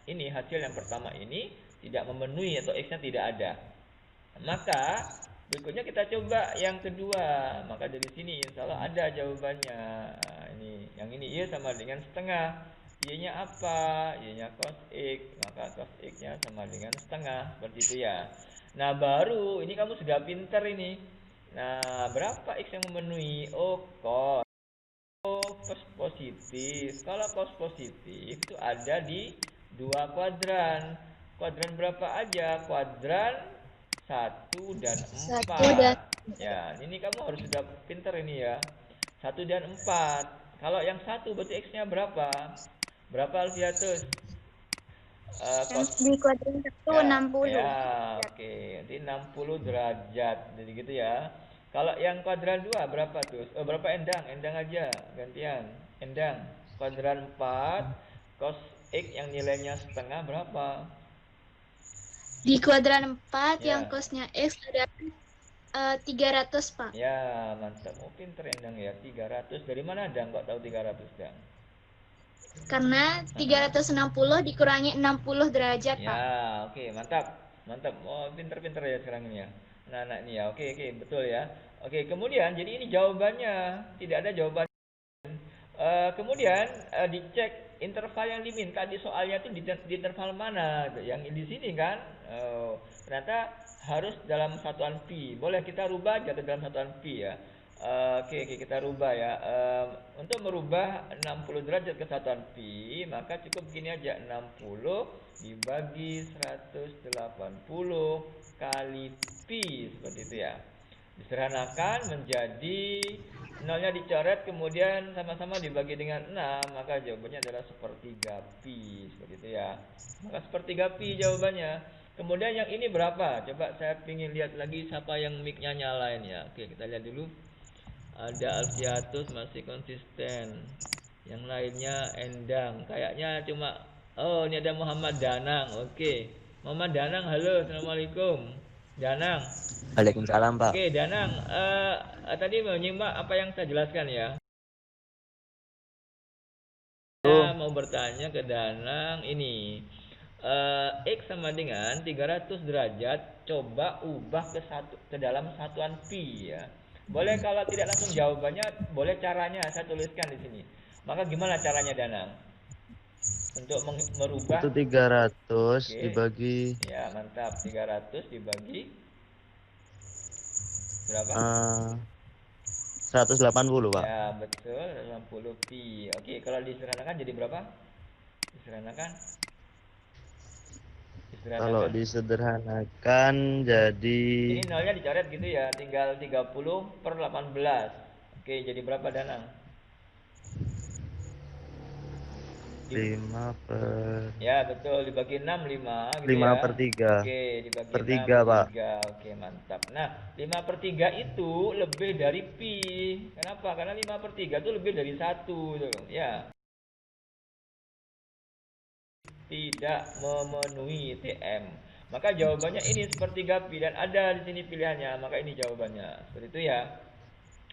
ini hasil yang pertama ini tidak memenuhi atau x-nya tidak ada. Maka berikutnya kita coba yang kedua. Maka dari sini insya Allah ada jawabannya. Nah, ini yang ini y sama dengan setengah. Y-nya apa? Y-nya cos x. Maka cos x-nya sama dengan setengah. Seperti itu ya. Nah, baru ini kamu sudah pinter ini. Nah, berapa x yang memenuhi? Oh, cos. Oh, cos positif. Kalau cos positif itu ada di 2 kuadran. Kuadran berapa aja? Kuadran 1 dan 4. Ya, ini kamu harus sudah pinter ini ya. 1 dan 4. Kalau yang 1 berarti x-nya berapa? Berapa Alfiatus? Di kuadran 1 Ya, 60. ya, oke. Nanti 60 derajat. Jadi gitu ya. Kalau yang kuadran 2 berapa tuh? Berapa Endang? Endang aja, gantian. Endang, kuadran 4 cos x yang nilainya setengah berapa? Di kuadran 4 Ya. yang cosnya x ada 300, Pak. Ya, mantap. Oh, pinter Endang ya. 300. Dari mana Dang kok tahu 300, Dang? Karena 360 dikurangi 60 derajat, Pak. Ya, oke, mantap. Mantap. Oh, pinter-pinter ya sekarang ini ya. Anak-anak ini ya. Oke, betul ya. Oke, kemudian jadi ini jawabannya. Tidak ada jawaban. Kemudian dicek interval yang diminta di soalnya itu di interval mana? Yang di sini kan, ternyata harus dalam satuan pi. Boleh kita rubah aja ke dalam satuan pi ya. Oke, kita rubah ya. Untuk merubah 60 derajat ke satuan pi, maka cukup begini aja, 60 dibagi 180 kali pi, seperti itu ya. Disederhanakan menjadi nolnya dicoret, kemudian sama-sama dibagi dengan 6, maka jawabannya adalah sepertiga pi, seperti itu ya. Maka sepertiga pi jawabannya. Kemudian yang ini berapa? Coba saya ingin lihat lagi siapa yang mic-nya nyalain ya. Oke, kita lihat dulu. Ada Alfiatus masih konsisten. Yang lainnya Endang. Kayaknya cuma, oh ini ada Muhammad Danang. Oke. Muhammad Danang, halo, assalamualaikum. Danang. Waalaikumsalam, Pak. Oke, Danang, tadi menyimak apa yang saya jelaskan ya. Saya mau bertanya ke Danang ini. X sama dengan 300 derajat, coba ubah ke dalam satuan pi ya. Boleh kalau tidak langsung jawabannya, boleh caranya saya tuliskan di sini. Maka gimana caranya Danang? Untuk merubah Itu 300 Oke. dibagi Ya, mantap. 300 dibagi berapa? 180, Pak. Ya, betul, 80 pi. Oke, kalau disederhanakan jadi berapa? Disederhanakan Kalau disederhanakan jadi ini nolnya dicoret gitu ya, tinggal 30/18. Oke, jadi berapa Danang? 5/3. Ya betul, dibagi 6 5 gitu 5/3. Oke, dibagi per 6 3, Pak. 3. Oke, mantap. Nah, 5/3 itu lebih dari pi. Kenapa? Karena 5/3 itu lebih dari 1 gitu. Ya. Tidak memenuhi TM. Maka jawabannya ini sepertiga pi dan ada di sini pilihannya, maka ini jawabannya. Seperti itu ya.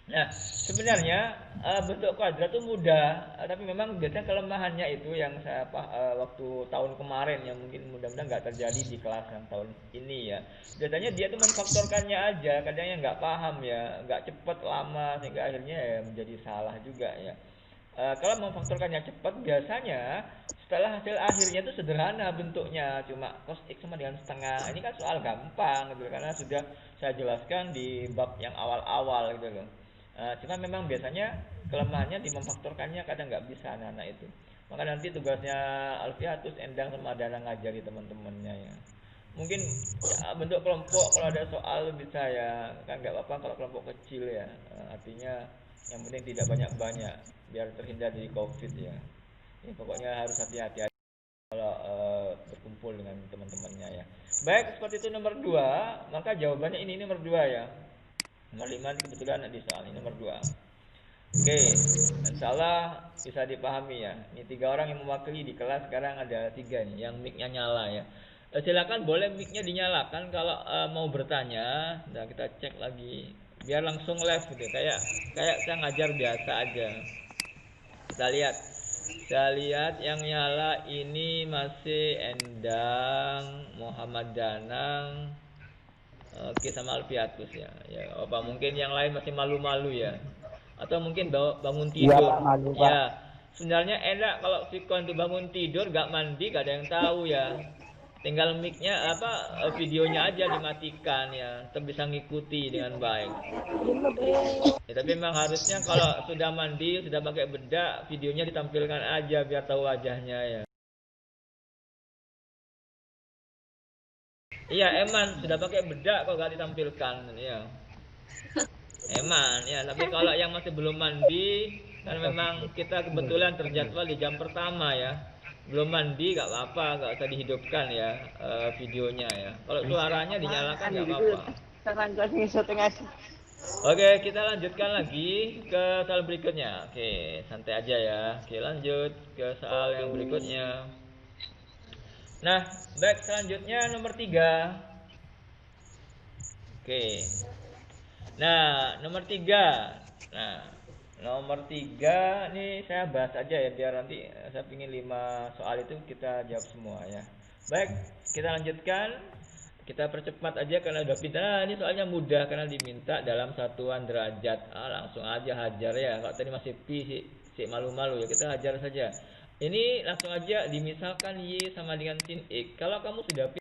Nah, sebenarnya bentuk kuadrat itu mudah, tapi memang biasanya kelemahannya itu yang saya waktu tahun kemarin yang mungkin mudah-mudahan nggak terjadi di kelas yang tahun ini ya. Biasanya dia tuh memfaktorkannya aja, kadangnya nggak paham ya, nggak cepet lama sehingga akhirnya ya menjadi salah juga ya. Kalau memfaktorkannya cepat biasanya setelah hasil akhirnya itu sederhana bentuknya, cuma cos x sama dengan setengah. Ini kan soal gampang gitu karena sudah saya jelaskan di bab yang awal-awal gitu loh. Cuma memang biasanya kelemahannya di memfaktorkannya kadang nggak bisa anak-anak itu. Maka nanti tugasnya Alfiatus, Endang sama Dana ngajari teman-temannya ya. Mungkin ya, bentuk kelompok kalau ada soal bisa ya, kan nggak apa-apa kalau kelompok kecil ya. Artinya yang penting tidak banyak-banyak biar terhindar dari COVID ya. Ini pokoknya harus hati-hati aja kalau berkumpul dengan teman-temannya ya. Baik, seperti itu nomor 2, maka jawabannya ini nomor 2 ya. Nomor 5 ini kebetulan di soal ini nomor 2. Oke, insyaallah bisa dipahami ya. Ini 3 orang yang mewakili di kelas, sekarang ada 3 nih yang mic-nya nyala ya. Silakan boleh mic-nya dinyalakan kalau mau bertanya. Nah, kita cek lagi biar langsung live gitu. Kayak saya ngajar biasa aja. Kita lihat. Saya lihat yang nyala ini masih Endang, Muhammad Danang, oke sama Alfiatus ya. Ya, apa mungkin yang lain masih malu-malu ya? Atau mungkin bangun tidur. Ya, sebenarnya enak kalau Sikon tuh bangun tidur gak mandi, gak ada yang tahu ya. Tinggal mic-nya videonya aja dimatikan ya, tetap bisa ngikuti dengan baik. Ya, tapi memang harusnya kalau sudah mandi, sudah pakai bedak, videonya ditampilkan aja biar tahu wajahnya ya. Iya, Eman sudah pakai bedak kok gak ditampilkan ya. Eman ya, tapi kalau yang masih belum mandi kan memang kita kebetulan terjadwal di jam pertama ya. Belum mandi gak apa-apa, gak usah dihidupkan ya videonya ya. Kalau suaranya dinyalakan gak apa-apa. Oke, kita lanjutkan lagi ke soal berikutnya. Oke, santai aja ya. Oke, lanjut ke soal yang berikutnya. Nah, baik, selanjutnya nomor 3. Oke. Nah, nomor 3. Nah, nomor 3 nih saya bahas aja ya biar nanti saya pingin 5 soal itu kita jawab semua ya. Baik, kita lanjutkan. Kita percepat aja karena udah pintar. Nah, ini soalnya mudah karena diminta dalam satuan derajat. Langsung aja hajar ya. Kalau tadi masih pi si malu-malu ya, kita hajar saja. Ini langsung aja dimisalkan y sama dengan sin x. Kalau kamu sudah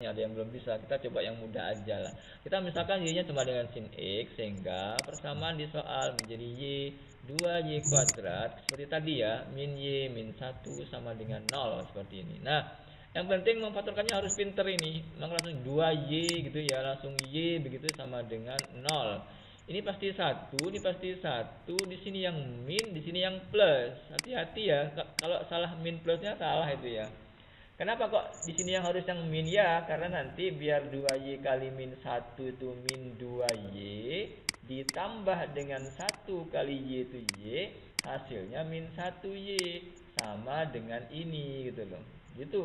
ada yang belum bisa, kita coba yang mudah aja lah. Kita misalkan y nya sama dengan sin x, sehingga persamaan di soal menjadi y 2y kuadrat seperti tadi ya, min y min 1 sama dengan 0 seperti ini. Nah, yang penting memfaktorkannya harus pinter ini. Maka langsung 2y gitu ya, langsung y begitu sama dengan 0. Ini pasti 1, ini pasti 1, di sini yang min, di sini yang plus. Hati-hati ya, kalau salah min plusnya salah itu ya. Kenapa kok di sini yang harus yang min ya? Karena nanti biar 2y kali min 1 itu min 2y ditambah dengan 1 kali y itu y, hasilnya min 1y sama dengan ini gitu loh. Gitu.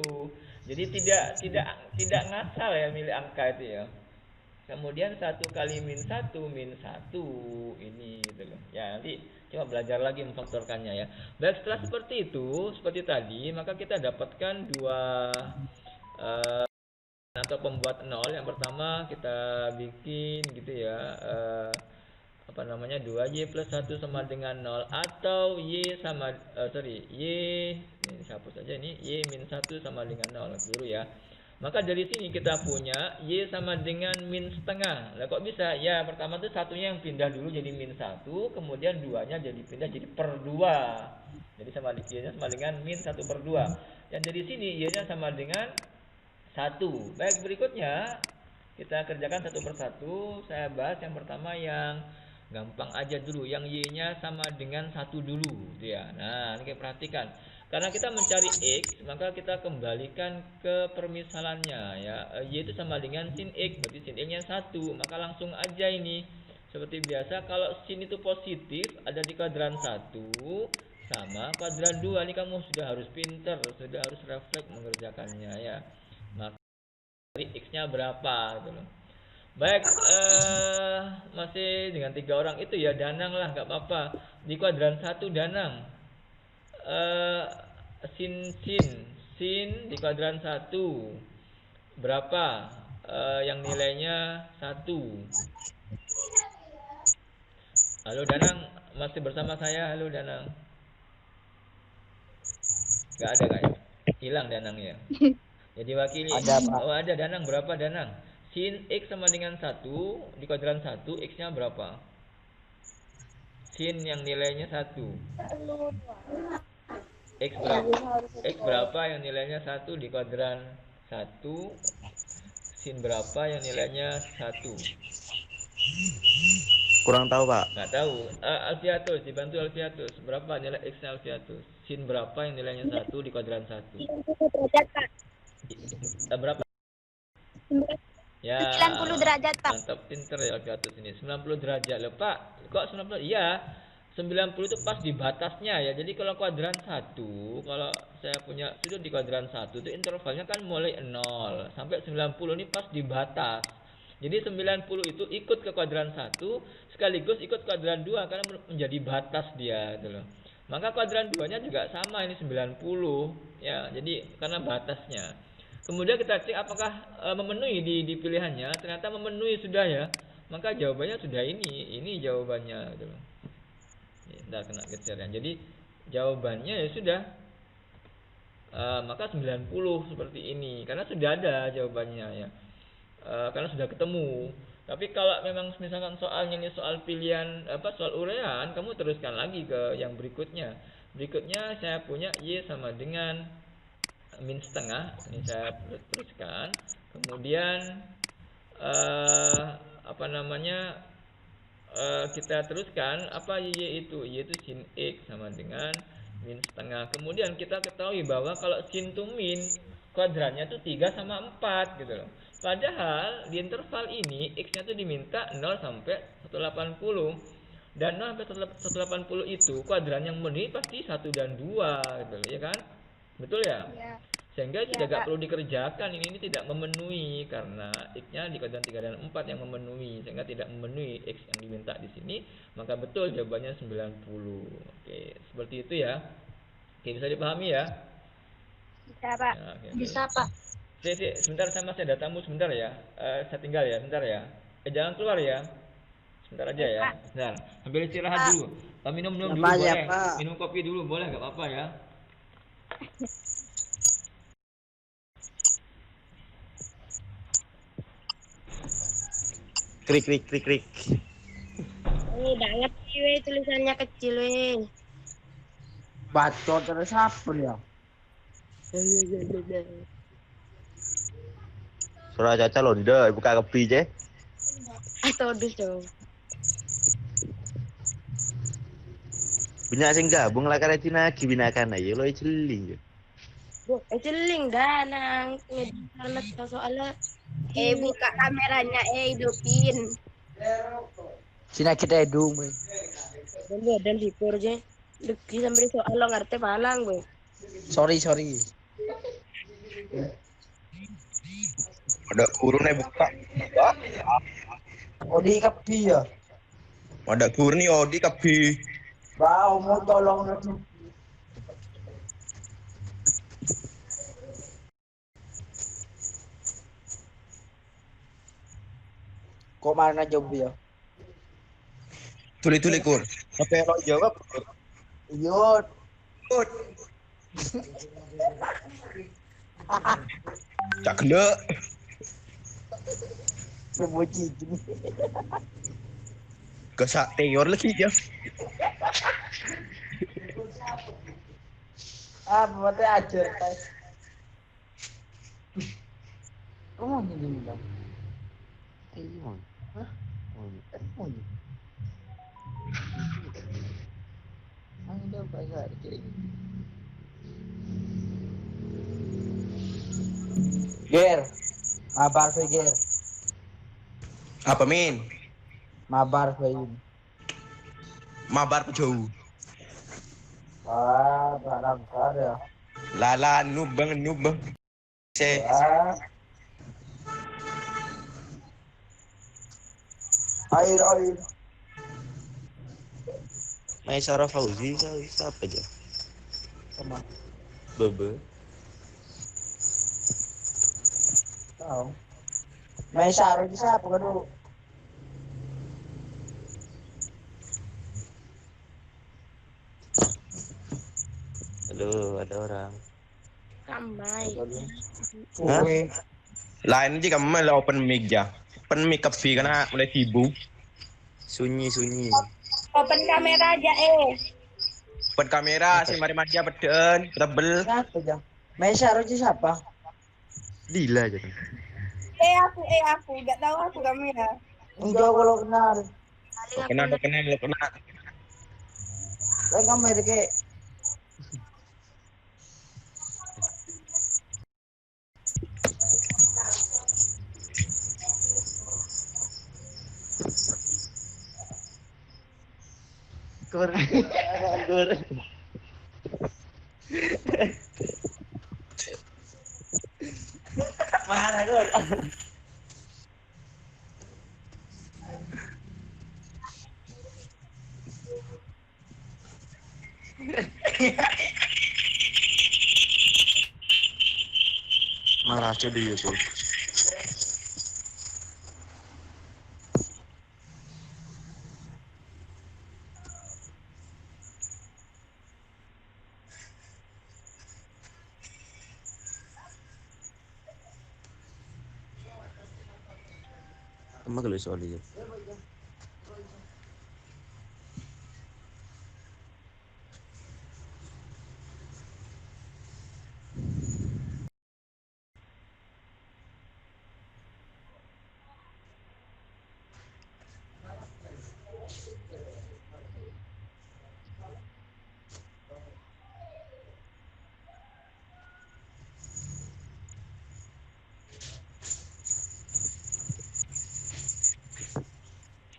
Jadi tidak ngasal ya milih angka itu ya. Kemudian 1 kali min 1 ini gitu loh. Ya, nanti coba belajar lagi memfaktorkannya ya. Baik, setelah seperti itu, seperti tadi, maka kita dapatkan dua atau pembuat 0. Yang pertama kita bikin gitu ya, apa namanya, 2y plus 1 sama dengan 0, atau y sama y ini hapus aja, ini y min 1 sama dengan 0 dulu ya. Maka dari sini kita punya Y sama dengan min setengah. Lah kok bisa? Ya pertama tuh satunya yang pindah dulu jadi min 1, kemudian duanya jadi pindah jadi per 2. Jadi sama Y-nya sama dengan min 1/2. Dan dari sini Y-nya sama dengan 1. Baik, berikutnya kita kerjakan satu persatu. Saya bahas yang pertama yang gampang aja dulu, yang Y-nya sama dengan 1 dulu gitu ya. Nah, ini kita perhatikan. Karena kita mencari X, maka kita kembalikan ke permisalannya ya. Y itu sama dengan sin X, berarti sin X-nya 1. Maka langsung aja ini. Seperti biasa, kalau sin itu positif, ada di kuadran 1 sama kuadran 2. Ini kamu sudah harus pinter, sudah harus refleks mengerjakannya ya. Maka dari X-nya berapa gitu loh. Baik, masih dengan 3 orang itu ya, Danang lah, nggak apa-apa. Di kuadran 1 Danang. Sin di kuadran 1 berapa? Yang nilainya 1. Halo Danang, masih bersama saya? Halo Danang. Nggak ada kayak. Hilang Danang ya. Jadi wakili. Ada, Pak. Oh, ada Danang, berapa Danang? Sin X sama dengan 1 di kuadran 1, X-nya berapa? Sin yang nilainya 1. X berapa yang nilainya 1 di kuadran 1? Sin berapa yang nilainya 1? Kurang tahu, Pak. Nggak tahu. Alfiatus, dibantu Alfiatus. Berapa nilai X-nya Alfiatus? Sin berapa yang nilainya 1 di kuadran 1? Berapa? Ya, 90 derajat, Pak. mantap, pinter ya Alfiatus ini. 90 derajat loh, Pak. Kok 90? Iya. 90 itu pas di batasnya ya. Jadi kalau kuadran 1, kalau saya punya sudut di kuadran 1 itu intervalnya kan mulai 0 sampai 90, ini pas di batas. Jadi 90 itu ikut ke kuadran 1 sekaligus ikut kuadran 2 karena menjadi batas dia gitu loh. Maka kuadran 2-nya juga sama, ini 90 ya. Jadi karena batasnya. Kemudian kita cek apakah memenuhi di pilihannya. Ternyata memenuhi sudah ya. Maka jawabannya sudah ini jawabannya gitu loh. Tidak kena geseran. Jadi jawabannya ya sudah, maka 90 seperti ini karena sudah ada jawabannya ya, karena sudah ketemu. Tapi kalau memang misalkan soalnya ini soal pilihan soal urean, kamu teruskan lagi ke yang berikutnya. Berikutnya saya punya Y sama dengan min setengah, ini saya teruskan. Kemudian kita teruskan apa Y itu? Y itu sin X sama dengan min setengah. Kemudian kita ketahui bahwa kalau sin to min kuadrannya tuh 3 sama 4 gitu loh. Padahal di interval ini X-nya tuh diminta 0 sampai 180. Dan 0 sampai 180 itu kuadran yang memenuhi pasti 1 dan 2 gitu loh, ya kan? Betul ya? Iya. Sehingga Iya, tidak Pak. perlu dikerjakan, ini tidak memenuhi karena X-nya di kuadran 3 dan 4 yang memenuhi, sehingga tidak memenuhi X yang diminta di sini, maka betul jawabannya 90. Oke, seperti itu ya. Oke, bisa dipahami ya? Bisa, Pak. Ya, oke. Bisa, Pak. Sebentar, saya masih ada tamu sebentar ya. Saya tinggal ya, sebentar ya. Jangan keluar ya. Sebentar aja ya. Sebentar. Sambil istirahat dulu. Minum dulu Namanya, boleh. Pak. Minum kopi dulu boleh, nggak apa-apa ya. Krik. Nggak ngerti weh, tulisannya kecil weh. Bacot terus apa ya? Surah caca loh, tidak buka kepi je. Atau dus dong. Banyak sing gabung lah karena Cina gibinakan aja lo jeli. Jeling dah nang karena soalnya Buka kameranya, hidupin. Cina kita edung, boy. dan hibur aja. Lagi sambil soal lo ngerti palang gue. Sorry. Ada kurunnya buka. Odi kapi ya. Ada kurni odi kapi. Bau mau tolong aku. Kok mana jawab ya? Tuli kur. Sampai lo jawab. Iya. Kur. Cak gelek. Semuji. Kesak teor lagi ya. Ah, buat aja. Oh, ini dong. Ayo. Hah? Oh, Oh, ini. Ang daw ba sa Ger, mabar sa Ger. Apa min? Mabar sa yun. Mabar jauh. Ah, parang kada. Lala noob bang noob bang. Se Ah. Air. Maisara Fauzi siapa aja? Sama. Bebe. Tahu. May saro di sa apa dulu. Halo, ada orang. Ramai. Hah? Suwe. lain aja kamu malah open mic ya. Open mic kafe karena mulai sibuk. Sunyi. Open kamera aja Open kamera si mari mari peden, tebel. Apa aja? May saro di siapa? Dila aja kan. aku nggak tahu aku kamera. Enggak kalau kenal. Lo kena. Lah kamera ke. Kur. Mana Gur? Marah aja di YouTube. Emang kalau soal itu.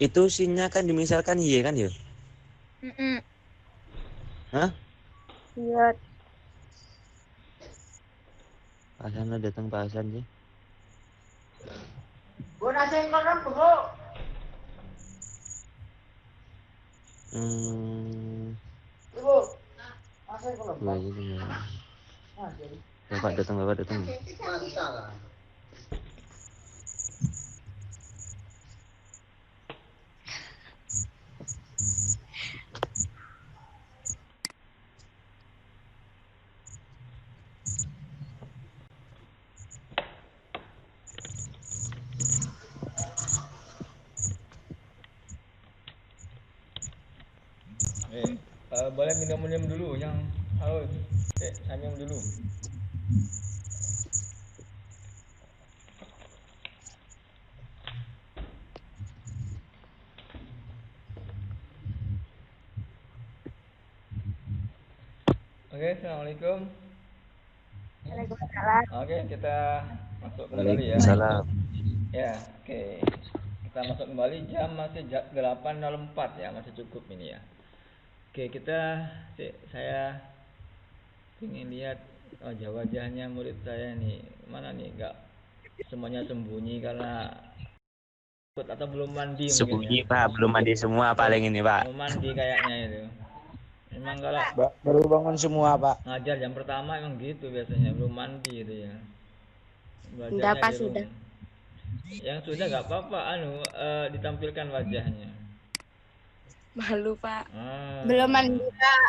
Itu sinnya kan dimisalkan iya kan ya? Hah? Iya. Pasan lo datang pasan sih. Gua nasi koran bro. Ibu. Nasi koran. Dua aja tuh. Nasi. Bapak datang. Boleh minum dulu yang haus. Saya minum dulu. Oke, assalamualaikum. Waalaikumsalam. Oke, kita masuk kembali ya. Waalaikumsalam. Ya, oke. Kita masuk kembali, jam masih 8.04 ya, masih cukup ini ya. Oke, saya ingin lihat wajah-wajahnya murid saya nih. Mana nih? Enggak semuanya sembunyi karena takut atau belum mandi mungkin Sembunyi ya. Pak, belum mandi semua paling ini Pak. Mau mandi kayaknya itu. Memang kalau Baru bangun semua, Pak. ngajar jam pertama emang gitu biasanya, belum mandi itu ya. Belajarnya Sudah, Pak, di sudah. rumah. Yang sudah nggak apa-apa ditampilkan wajahnya. Malu, Pak. Belum mandi, Pak.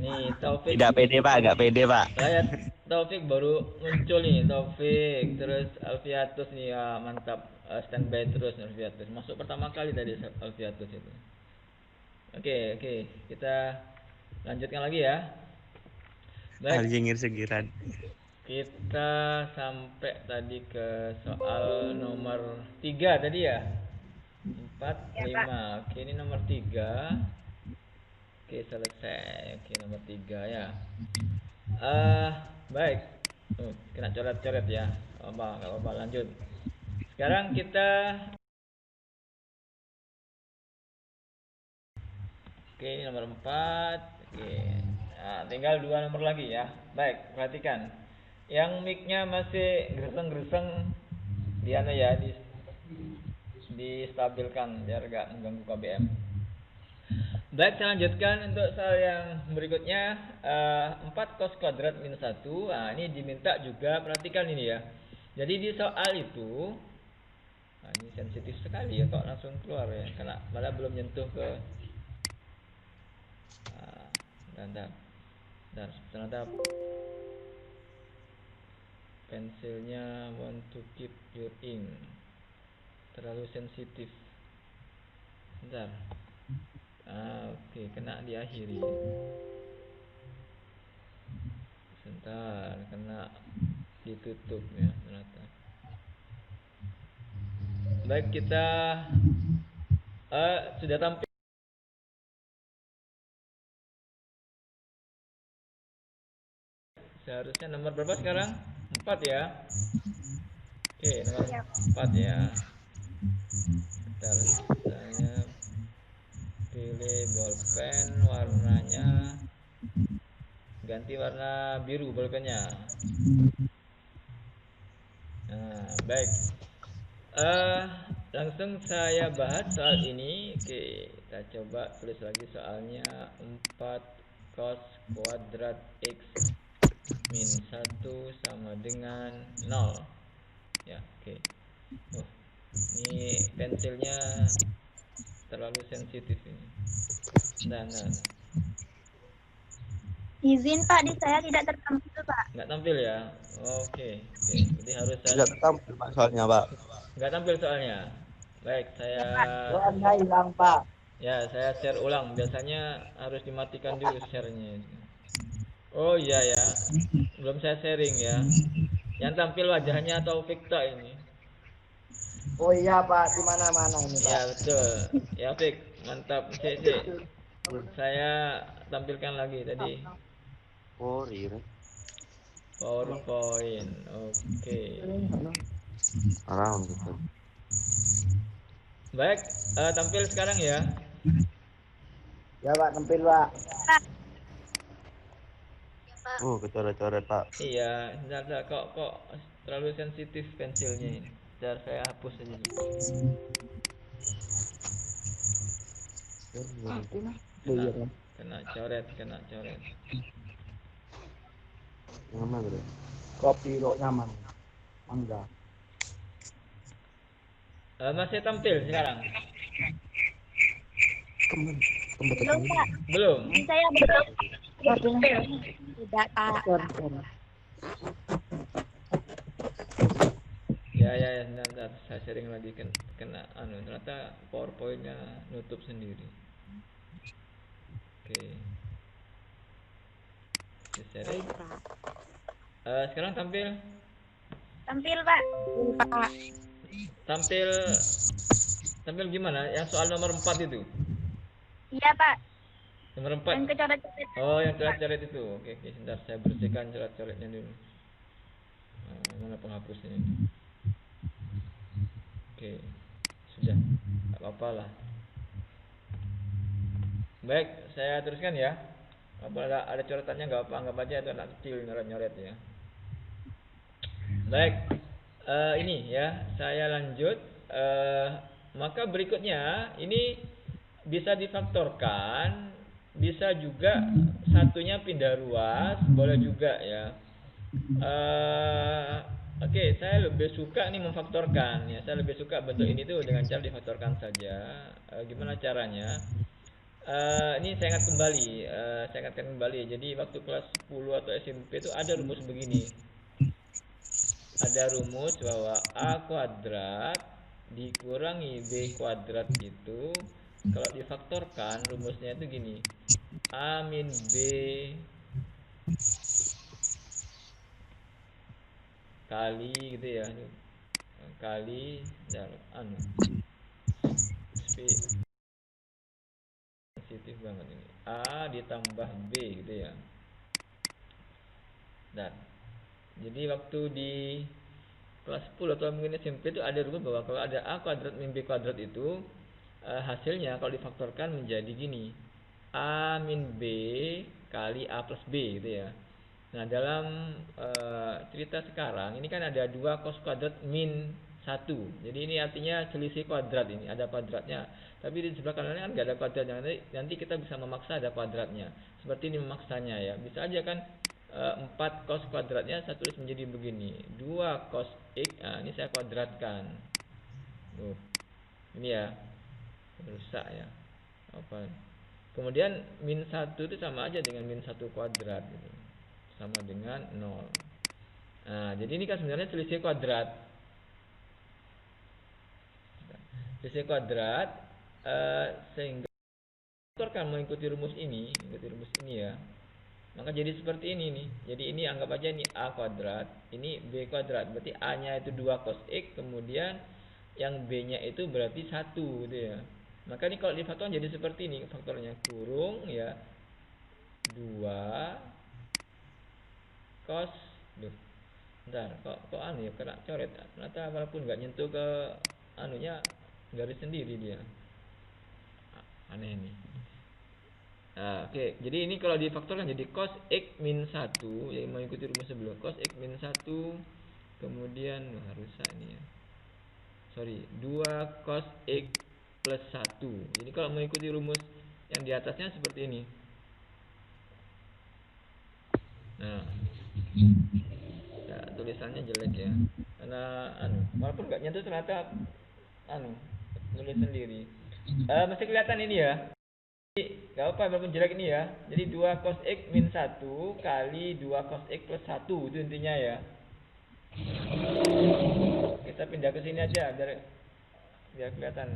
Nih, Taufik. Tidak pede Pak, nggak pede Pak. Lihat Taufik baru muncul nih, Taufik. Terus Alfiatus nih ya, mantap. Standby terus Alfiatus. Masuk pertama kali tadi Alfiatus itu. Oke, oke. Kita lanjutkan lagi ya. Baik, Sengir-sengiran. kita sampai tadi ke soal nomor 3 tadi ya. 4, 5. Oke, ini nomor 3. Oke, selesai. Oke, nomor 3 ya. Baik. Kena coret-coret ya. Nggak apa-apa, lanjut. Sekarang kita oke, ini nomor 4. Oke. Nah, tinggal 2 nomor lagi ya. Baik, perhatikan. Yang mic-nya masih gerseng-gerseng di anu ya, distabilkan biar nggak mengganggu KBM. Baik, saya lanjutkan untuk soal yang berikutnya. 4 cos kuadrat minus 1. Nah, ini diminta juga, perhatikan ini ya. Jadi di soal itu, nah ini sensitif sekali ya kok langsung keluar ya, karena malah belum nyentuh ke bentar. Pensilnya want to keep your ink, terlalu sensitif. Bentar. Oke, kena diakhiri. Sebentar, kena ditutup ya ternyata. Baik, kita sudah tampil. Seharusnya nomor berapa sekarang? 4 ya. Oke, nomor 4 ya. Bentar, saya pilih bolpen, warnanya ganti warna biru bolpennya. Nah, baik. Langsung saya bahas soal ini. Oke, kita coba tulis lagi soalnya. 4 cos kuadrat x min 1 sama dengan 0 ya. Oke. Ini pensilnya terlalu sensitif ini. Nah. Izin, Pak, di saya tidak tertampil, Pak. Nggak tampil ya. Oke. Jadi harus Tidak tampil Pak soalnya Pak. nggak tampil soalnya. Baik, saya Soalnya hilang, Pak. ya, saya share ulang. Biasanya harus dimatikan dulu share-nya. Oh iya ya, belum saya sharing ya. Yang tampil wajahnya Taufik tak ini. Oh iya, Pak, di mana-mana ini, Pak. Ya betul. Ya Fik, mantap. Cek. Saya tampilkan lagi tadi. Oh iya. PowerPoint. Oke. Around gitu. Baik, tampil sekarang ya. Ya, Pak, tampil, Pak. Oh, kecoret-coret Pak. Iya, enggak kok terlalu sensitif pensilnya ini. Biar saya hapus aja dulu. Kena coret. Nyaman bro. Kopi rok nyaman. Mangga. Masih tampil sekarang? Belum, Pak. Belum. Di saya belum. Tidak, Pak. Ya, bentar, saya sharing lagi kena ternyata PowerPoint-nya nutup sendiri. Oke. Sharing. Sekarang tampil. Tampil, Pak. Tampil gimana? Yang soal nomor 4 itu. Iya, Pak. Nomor 4. Yang kecoret-coret. Oh, yang coret-coret itu. Oke, sebentar saya bersihkan coret-coretnya dulu. Mana penghapusnya ini? Oke, sudah, nggak apa-apa lah. Baik, saya teruskan ya. Apa ada coretannya nggak apa, anggap aja itu anak kecil nyoret-nyoret ya. Baik, ini ya, saya lanjut. Maka berikutnya ini bisa difaktorkan, bisa juga satunya pindah ruas, boleh juga ya. Oke, saya lebih suka nih memfaktorkan ya. Saya lebih suka bentuk ini tuh dengan cara difaktorkan saja. Gimana caranya? Ini saya ingat kembali, saya ingatkan kembali. Jadi waktu kelas 10 atau SMP itu ada rumus begini. Ada rumus bahwa A kuadrat dikurangi B kuadrat itu kalau difaktorkan rumusnya itu gini. A min B kali gitu ya. Kali sensitif banget ini. A ditambah B gitu ya. Dan jadi waktu di kelas 10 atau mungkin SMP itu ada rumus bahwa kalau ada A kuadrat min B kuadrat itu hasilnya kalau difaktorkan menjadi gini. A min B kali A plus B gitu ya. Nah dalam cerita sekarang ini kan ada 2 cos kuadrat min 1. Jadi ini artinya selisih kuadrat ini, ada kuadratnya. Tapi di sebelah kanannya kan nggak ada kuadratnya. Nanti kita bisa memaksa ada kuadratnya. Seperti ini memaksanya ya. Bisa aja kan 4 cos kuadratnya saya tulis menjadi begini. 2 cos X, nah ini saya kuadratkan. Ini ya. Rusak ya. Apa? Kemudian min 1 itu sama aja dengan min 1 kuadrat gitu. Sama dengan 0. Nah, jadi ini kan sebenarnya selisih kuadrat. Selisih kuadrat sehingga faktor kan mengikuti rumus ini ya. Maka jadi seperti ini nih. Jadi ini anggap aja ini A kuadrat, ini B kuadrat. Berarti A-nya itu 2 cos X, kemudian yang B-nya itu berarti 1 gitu ya. Maka ini kalau difaktor jadi seperti ini faktornya, kurung ya 2 cos, bentar, kok anu ya, kena coret. Ternyata walaupun nggak nyentuh ke anunya, garis sendiri dia. Aneh ini. Nah, oke. Jadi ini kalau difaktorkan jadi cos X min 1 yang mengikuti rumus sebelum. Cos X min 1 kemudian rusak ini ya. Sorry, 2 cos X plus 1. Jadi kalau mengikuti rumus yang di atasnya seperti ini. Nah, ya, tulisannya jelek ya. Karena walaupun nggak nyentuh ternyata nulis sendiri. Masih kelihatan ini ya. Jadi nggak apa walaupun jelek ini ya. Jadi 2 cos X min 1 kali 2 cos X plus 1 itu intinya ya. Kita pindah ke sini aja biar kelihatan.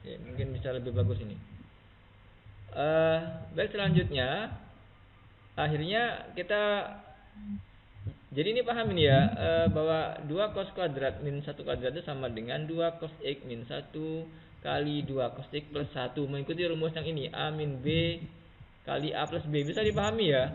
Ya, mungkin bisa lebih bagus ini. Baik, selanjutnya akhirnya kita jadi ini paham ini ya, bahwa 2 cos kuadrat min 1 kuadrat itu sama dengan 2 cos X min 1 kali 2 cos X plus 1 mengikuti rumus yang ini, A min B kali A plus B. Bisa dipahami ya?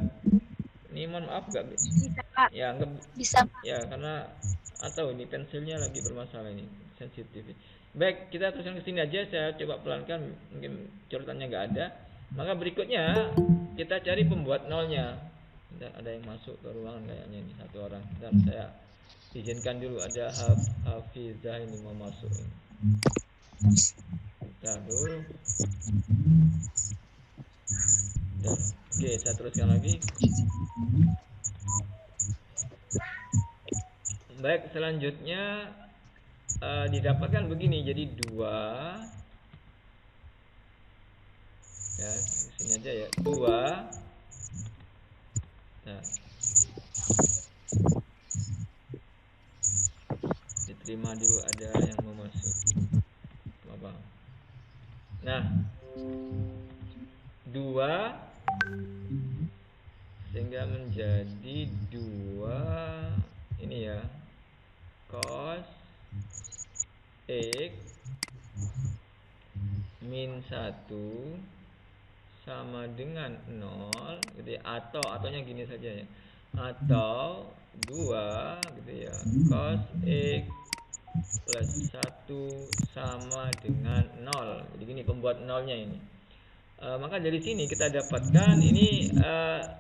Ini mohon maaf gak? Bisa, Pak. Ya, enggak Bisa. ya, karena atau ini pensilnya lagi bermasalah ini, sensitif. Baik, kita teruskan ke sini aja. Saya coba pelankan, mungkin coretannya nggak ada. Maka berikutnya kita cari pembuat nolnya. Bentar, ada yang masuk ke ruangan kayaknya ini satu orang. Bentar, saya izinkan dulu, ada Hafizah ini mau masuk ini. Bentar dulu. Bentar. Oke, saya teruskan lagi. Baik, selanjutnya didapatkan begini, jadi 2 ya, sini aja ya, 2. Nah, diterima dulu, ada yang mau masuk apa. Nah, 2 sehingga menjadi 2 ini ya, cos X min 1 sama dengan 0 gitu ya, ataunya gini saja ya, atau 2 gitu ya, cos X plus 1 sama dengan 0. Jadi gini pembuat nolnya ini. Maka dari sini kita dapatkan ini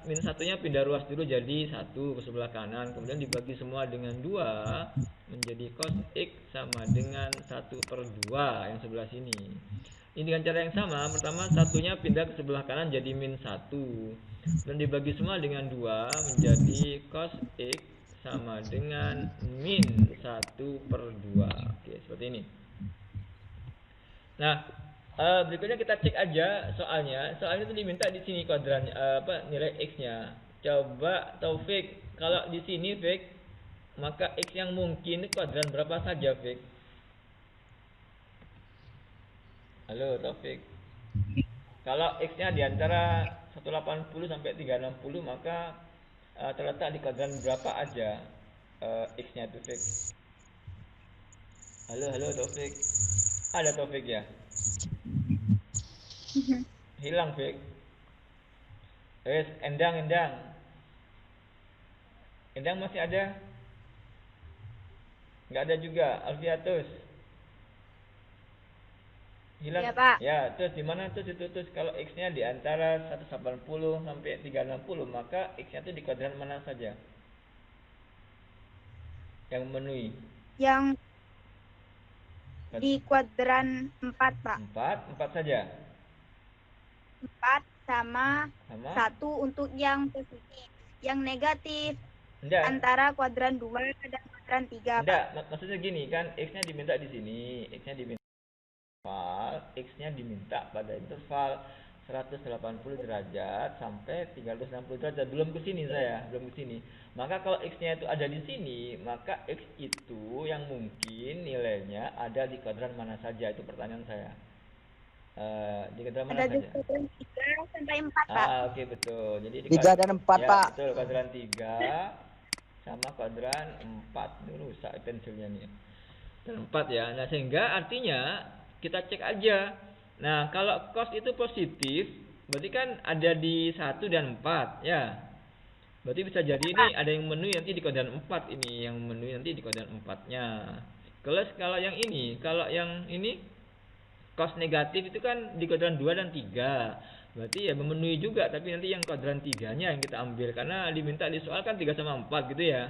min 1-nya pindah ruas dulu jadi 1 ke sebelah kanan, kemudian dibagi semua dengan 2 menjadi cos X sama dengan 1/2 yang sebelah sini. Ini dengan cara yang sama, pertama 1-nya pindah ke sebelah kanan jadi min 1 dan dibagi semua dengan 2 menjadi cos X sama dengan min 1/2. Oke, seperti ini. Nah, Berikutnya kita cek aja soalnya. Soalnya itu diminta di sini kuadran nilai x-nya. Coba Taufik, kalau di sini Fik, maka x yang mungkin kuadran berapa saja Fik? Halo Taufik. Kalau x-nya di antara 180 sampai 360 maka terletak di kuadran berapa aja x-nya itu Fik? Halo Taufik. Ada Taufik ya? Hilang Fik. Endang masih ada? Nggak ada juga. Alfiatus hilang. Ya, Pak. Ya, terus di mana terus itu terus kalau x-nya di antara 180 sampai 360 maka x-nya itu di kuadran mana saja? Yang memenuhi. Yang di kuadran 4, Pak. 4 saja. 4 sama 1 untuk yang positif. Yang negatif Enggak. antara kuadran 2 dan kuadran 3, Enggak, Pak. maksudnya gini kan, x-nya diminta di sini, x-nya diminta x-nya diminta pada interval 180 derajat sampai 360 derajat. Belum ke sini saya, belum ke sini. Maka kalau x-nya itu ada di sini, maka x itu yang mungkin nilainya ada di kuadran mana saja? Itu pertanyaan saya. Di kuadran mana Ada di saja? kuadran 3 sampai 4, Pak. Oke, betul. Jadi di 3 dan 4, ya, Pak. betul, kuadran 3 sama kuadran 4. Ini rusak pensilnya nih. Dan 4 ya. Nah, sehingga artinya kita cek aja. Nah, kalau cos itu positif, berarti kan ada di 1 dan 4 ya. Berarti bisa jadi ini ada yang memenuhi nanti di kuadran 4 ini, yang memenuhi nanti di kuadran 4-nya. Kalau yang ini cos negatif itu kan di kuadran 2 dan 3. Berarti ya memenuhi juga, tapi nanti yang kuadran 3-nya yang kita ambil karena diminta di soal kan 3 sama 4 gitu ya.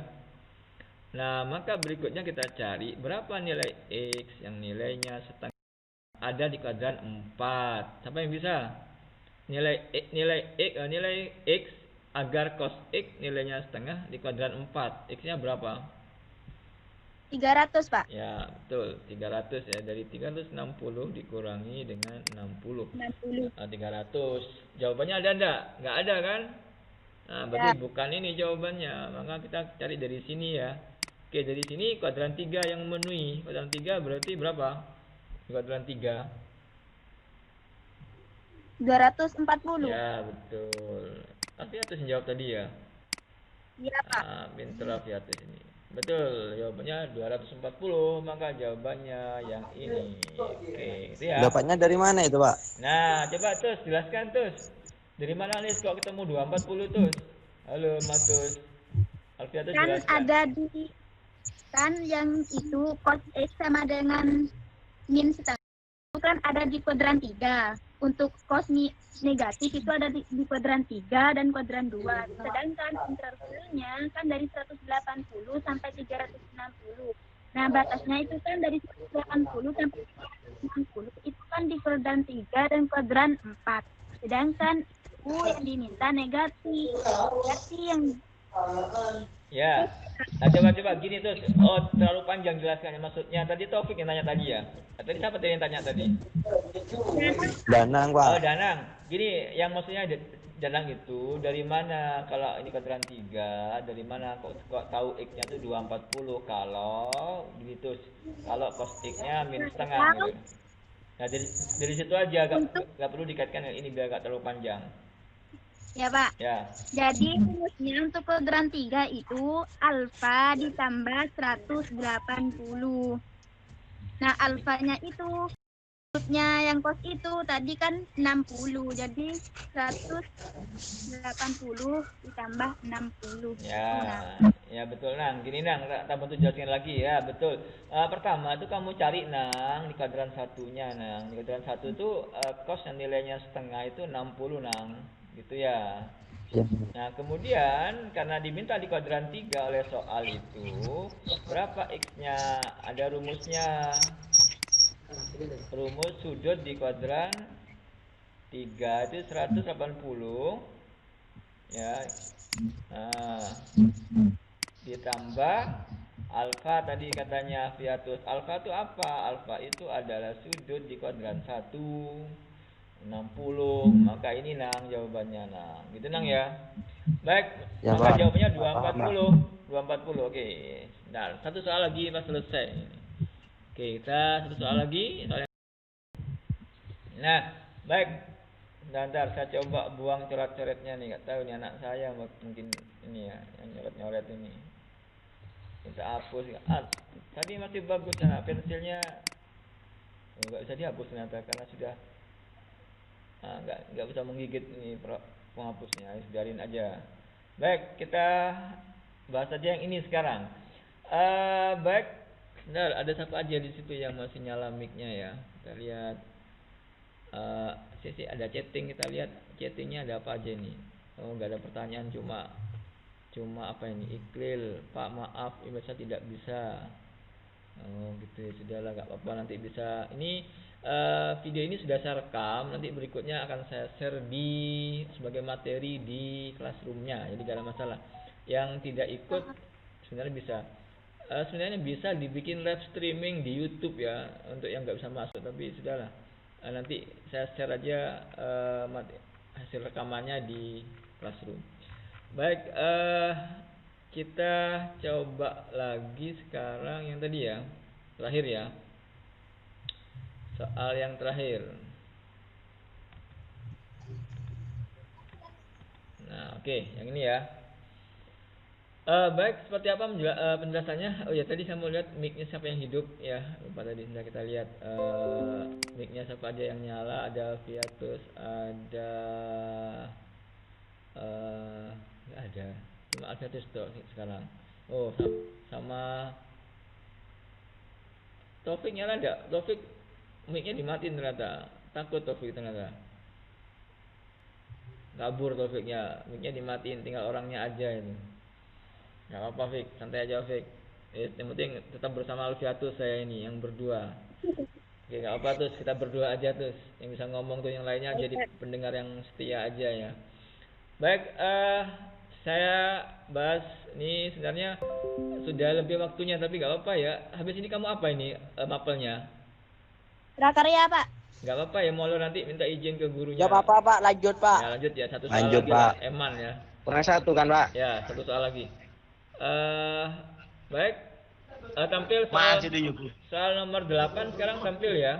Nah, maka berikutnya kita cari berapa nilai x yang nilainya setengah ada di kuadran 4. Siapa yang bisa? Nilai x agar cos x nilainya setengah di kuadran 4. X-nya berapa? 300, Pak. Ya, betul. 300 ya. Dari 360 dikurangi dengan 60. 60. 300. Jawabannya ada enggak? Enggak ada kan? Nah, berarti bukan ini jawabannya. Maka kita cari dari sini ya. Oke, dari sini kuadran 3 yang memenuhi. Kuadran 3 berarti berapa? Kuadran 3. 240. Ya, betul. Alfiatus yang jawab tadi ya? Iya, Pak. Pinter Alfiatus ini. Betul, jawabannya 240. Maka jawabannya yang ini. Oke, itu ya. Dapatnya dari mana itu, Pak? Nah, coba Tus, jelaskan Tus. Dari mana Lis kok ketemu 240 Tus? Halo Mas Tus. Alfiatus Kan jelaskan. ada di yang itu cos x sama dengan min setengah. Itu kan ada di kuadran 3. Untuk cos negatif itu ada di kuadran 3 dan kuadran 2. Sedangkan intervalnya kan dari 180 sampai 360. Nah, batasnya itu kan dari 180 sampai 360. Itu kan di kuadran 3 dan kuadran 4. Sedangkan itu yang diminta negatif. Berarti yang Ya. Nah, coba gini Tus. Oh, terlalu panjang jelaskannya. Maksudnya tadi Taufik yang tanya tadi ya. Tadi siapa tadi yang tanya tadi? Danang, Oh, Pak. Danang. Gini, yang maksudnya Danang itu dari mana? Kalau ini kuadran 3, dari mana kok tahu x-nya itu 240 kalau gini Tus. Kalau cos x-nya min setengah gitu. Nah, dari situ aja gak perlu dikaitkan dengan ini biar gak terlalu panjang. ya, Pak. Ya. Jadi rumusnya untuk kuadran 3 itu alfa ditambah 180. Nah, alfanya itu maksudnya yang cos itu tadi kan 60. Jadi 180 ditambah 60. Ya, ya betul Nang. Gini Nang, tak bantu jelaskan lagi ya, betul. Pertama itu kamu cari Nang di kuadran satunya Nang. Di kuadran 1 itu cos yang nilainya setengah itu 60 Nang. Gitu ya. Nah, kemudian karena diminta di kuadran 3 oleh soal itu, berapa x-nya? Ada rumusnya. Rumus sudut di kuadran 3 itu 180 ya. Nah, ditambah Alfa tadi katanya Viatus. Alfa itu apa? Alfa itu adalah sudut di kuadran 1, 60. Maka ini Nang jawabannya Nang. Gitu Nang ya. Baik, Ya, maka Pak. jawabannya Paham, Pak. 240. Oke. Nah, satu soal lagi pas selesai. Oke, kita satu soal lagi. Nah, baik. Bentar, saya coba buang coret-coretnya nih. Gak tahu nih anak saya mungkin ini ya, yang nyoret-nyoret ini. Minta hapus. Tadi masih bagus ya, pensilnya nggak bisa dihapus ternyata karena sudah nggak bisa menggigit ini penghapusnya. Biarin aja. Baik, kita bahas aja yang ini sekarang. Baik, benar ada siapa aja di situ yang masih nyala mic-nya ya. Kita lihat. Sisi ada chatting, kita lihat chattingnya ada apa aja nih. Oh, nggak ada pertanyaan, cuma apa ini, Iqlil, Pak maaf email saya tidak bisa. Oh gitu ya, sudahlah nggak apa-apa, nanti bisa ini video ini sudah saya rekam, nanti berikutnya akan saya share sebagai materi di classroomnya, jadi gak ada masalah. Yang tidak ikut sebenarnya bisa sebenarnya bisa dibikin live streaming di YouTube ya, untuk yang nggak bisa masuk, tapi sudahlah. Nanti saya share aja hasil rekamannya di classroom. Baik, kita coba lagi sekarang yang tadi ya, terakhir ya, soal yang terakhir. Nah, oke, yang ini ya. Baik, seperti apa penjelasannya? Oh ya, tadi saya mau lihat mic-nya siapa yang hidup ya. Lupa tadi, sudah kita lihat mic-nya siapa aja yang nyala. Ada Viatus, ada nggak ada, cuma Viatus tuh sekarang. Oh, sama Taufik nyala enggak? Taufik mic-nya dimatiin ternyata. Takut Taufik ternyata. Kabur Taufiknya, mic-nya dimatiin, tinggal orangnya aja itu. Gak apa-apa Fik, santai aja Fik. Yang penting tetap bersama Alfiatus saya ini, yang berdua. Oke, gak apa terus, kita berdua aja terus. Yang bisa ngomong tuh yang lainnya jadi pendengar yang setia aja ya. Baik, saya bahas ini sebenarnya sudah lebih waktunya, tapi gak apa-apa ya. Habis ini kamu apa ini mapelnya? Prakarya, Pak. Gak apa-apa ya, mau lo nanti minta izin ke gurunya. Ya apa-apa Pak, lanjut Pak. Ya lanjut ya, satu soal Lanjut, lagi Pak. lah, Eman ya. Kurang satu kan, Pak? Ya, satu soal lagi. Baik, tampil Masih di YouTube. soal nomor 8 sekarang tampil ya.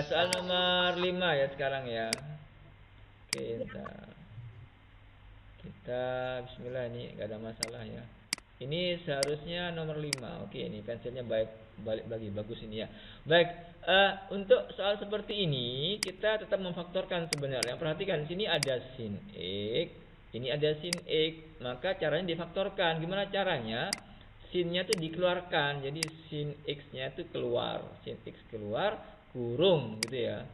Soal nomor 5 ya sekarang ya. Oke, kita bismillah, ini gak ada masalah ya. Ini seharusnya nomor 5. Oke, ini pensilnya balik lagi, bagus ini ya. Baik, untuk soal seperti ini kita tetap memfaktorkan sebenarnya. Perhatikan, sini ada sin X, ini ada sin X, maka caranya difaktorkan. Gimana caranya? Sinnya tuh dikeluarkan, jadi sin X-nya itu keluar, sin X keluar, kurung gitu ya.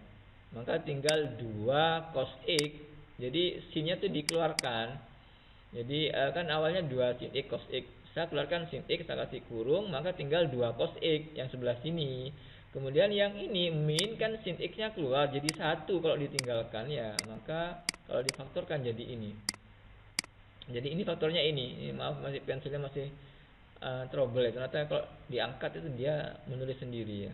Maka tinggal 2 cos X, jadi sinnya tuh dikeluarkan. Jadi kan awalnya 2 sin X cos X, saya keluarkan sin X, saya kasih kurung, maka tinggal 2 cos X yang sebelah sini. Kemudian yang ini min kan sin X-nya keluar, jadi 1 kalau ditinggalkan ya, maka kalau difaktorkan jadi ini. Jadi ini faktornya ini maaf, masih pensilnya masih trouble ya, ternyata kalau diangkat itu dia menulis sendiri ya.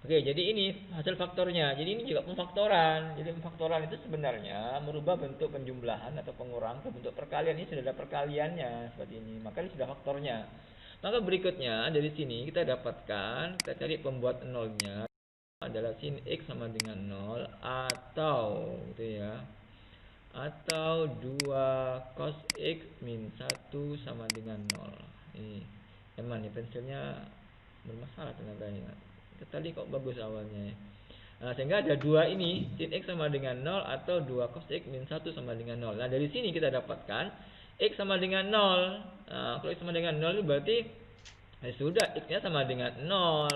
Oke, jadi ini hasil faktornya. Jadi ini juga pemfaktoran. Jadi pemfaktoran itu sebenarnya merubah bentuk penjumlahan atau pengurang ke bentuk perkalian. Ini sudah ada perkaliannya seperti ini, maka ini sudah faktornya. Maka berikutnya dari sini kita dapatkan, kita cari pembuat nolnya adalah sin X sama dengan 0 atau gitu ya, atau 2 cos X min 1 sama dengan 0. Ini emang nih pensilnya bermasalah ternyata ya. Tadi kok bagus awalnya ya. Nah, sehingga ada 2 ini, sin X sama dengan 0 atau 2 cos X min 1 sama dengan 0. Nah, dari sini kita dapatkan X sama dengan 0. Nah, kalau X sama dengan 0 itu berarti sudah X-nya sama dengan 0.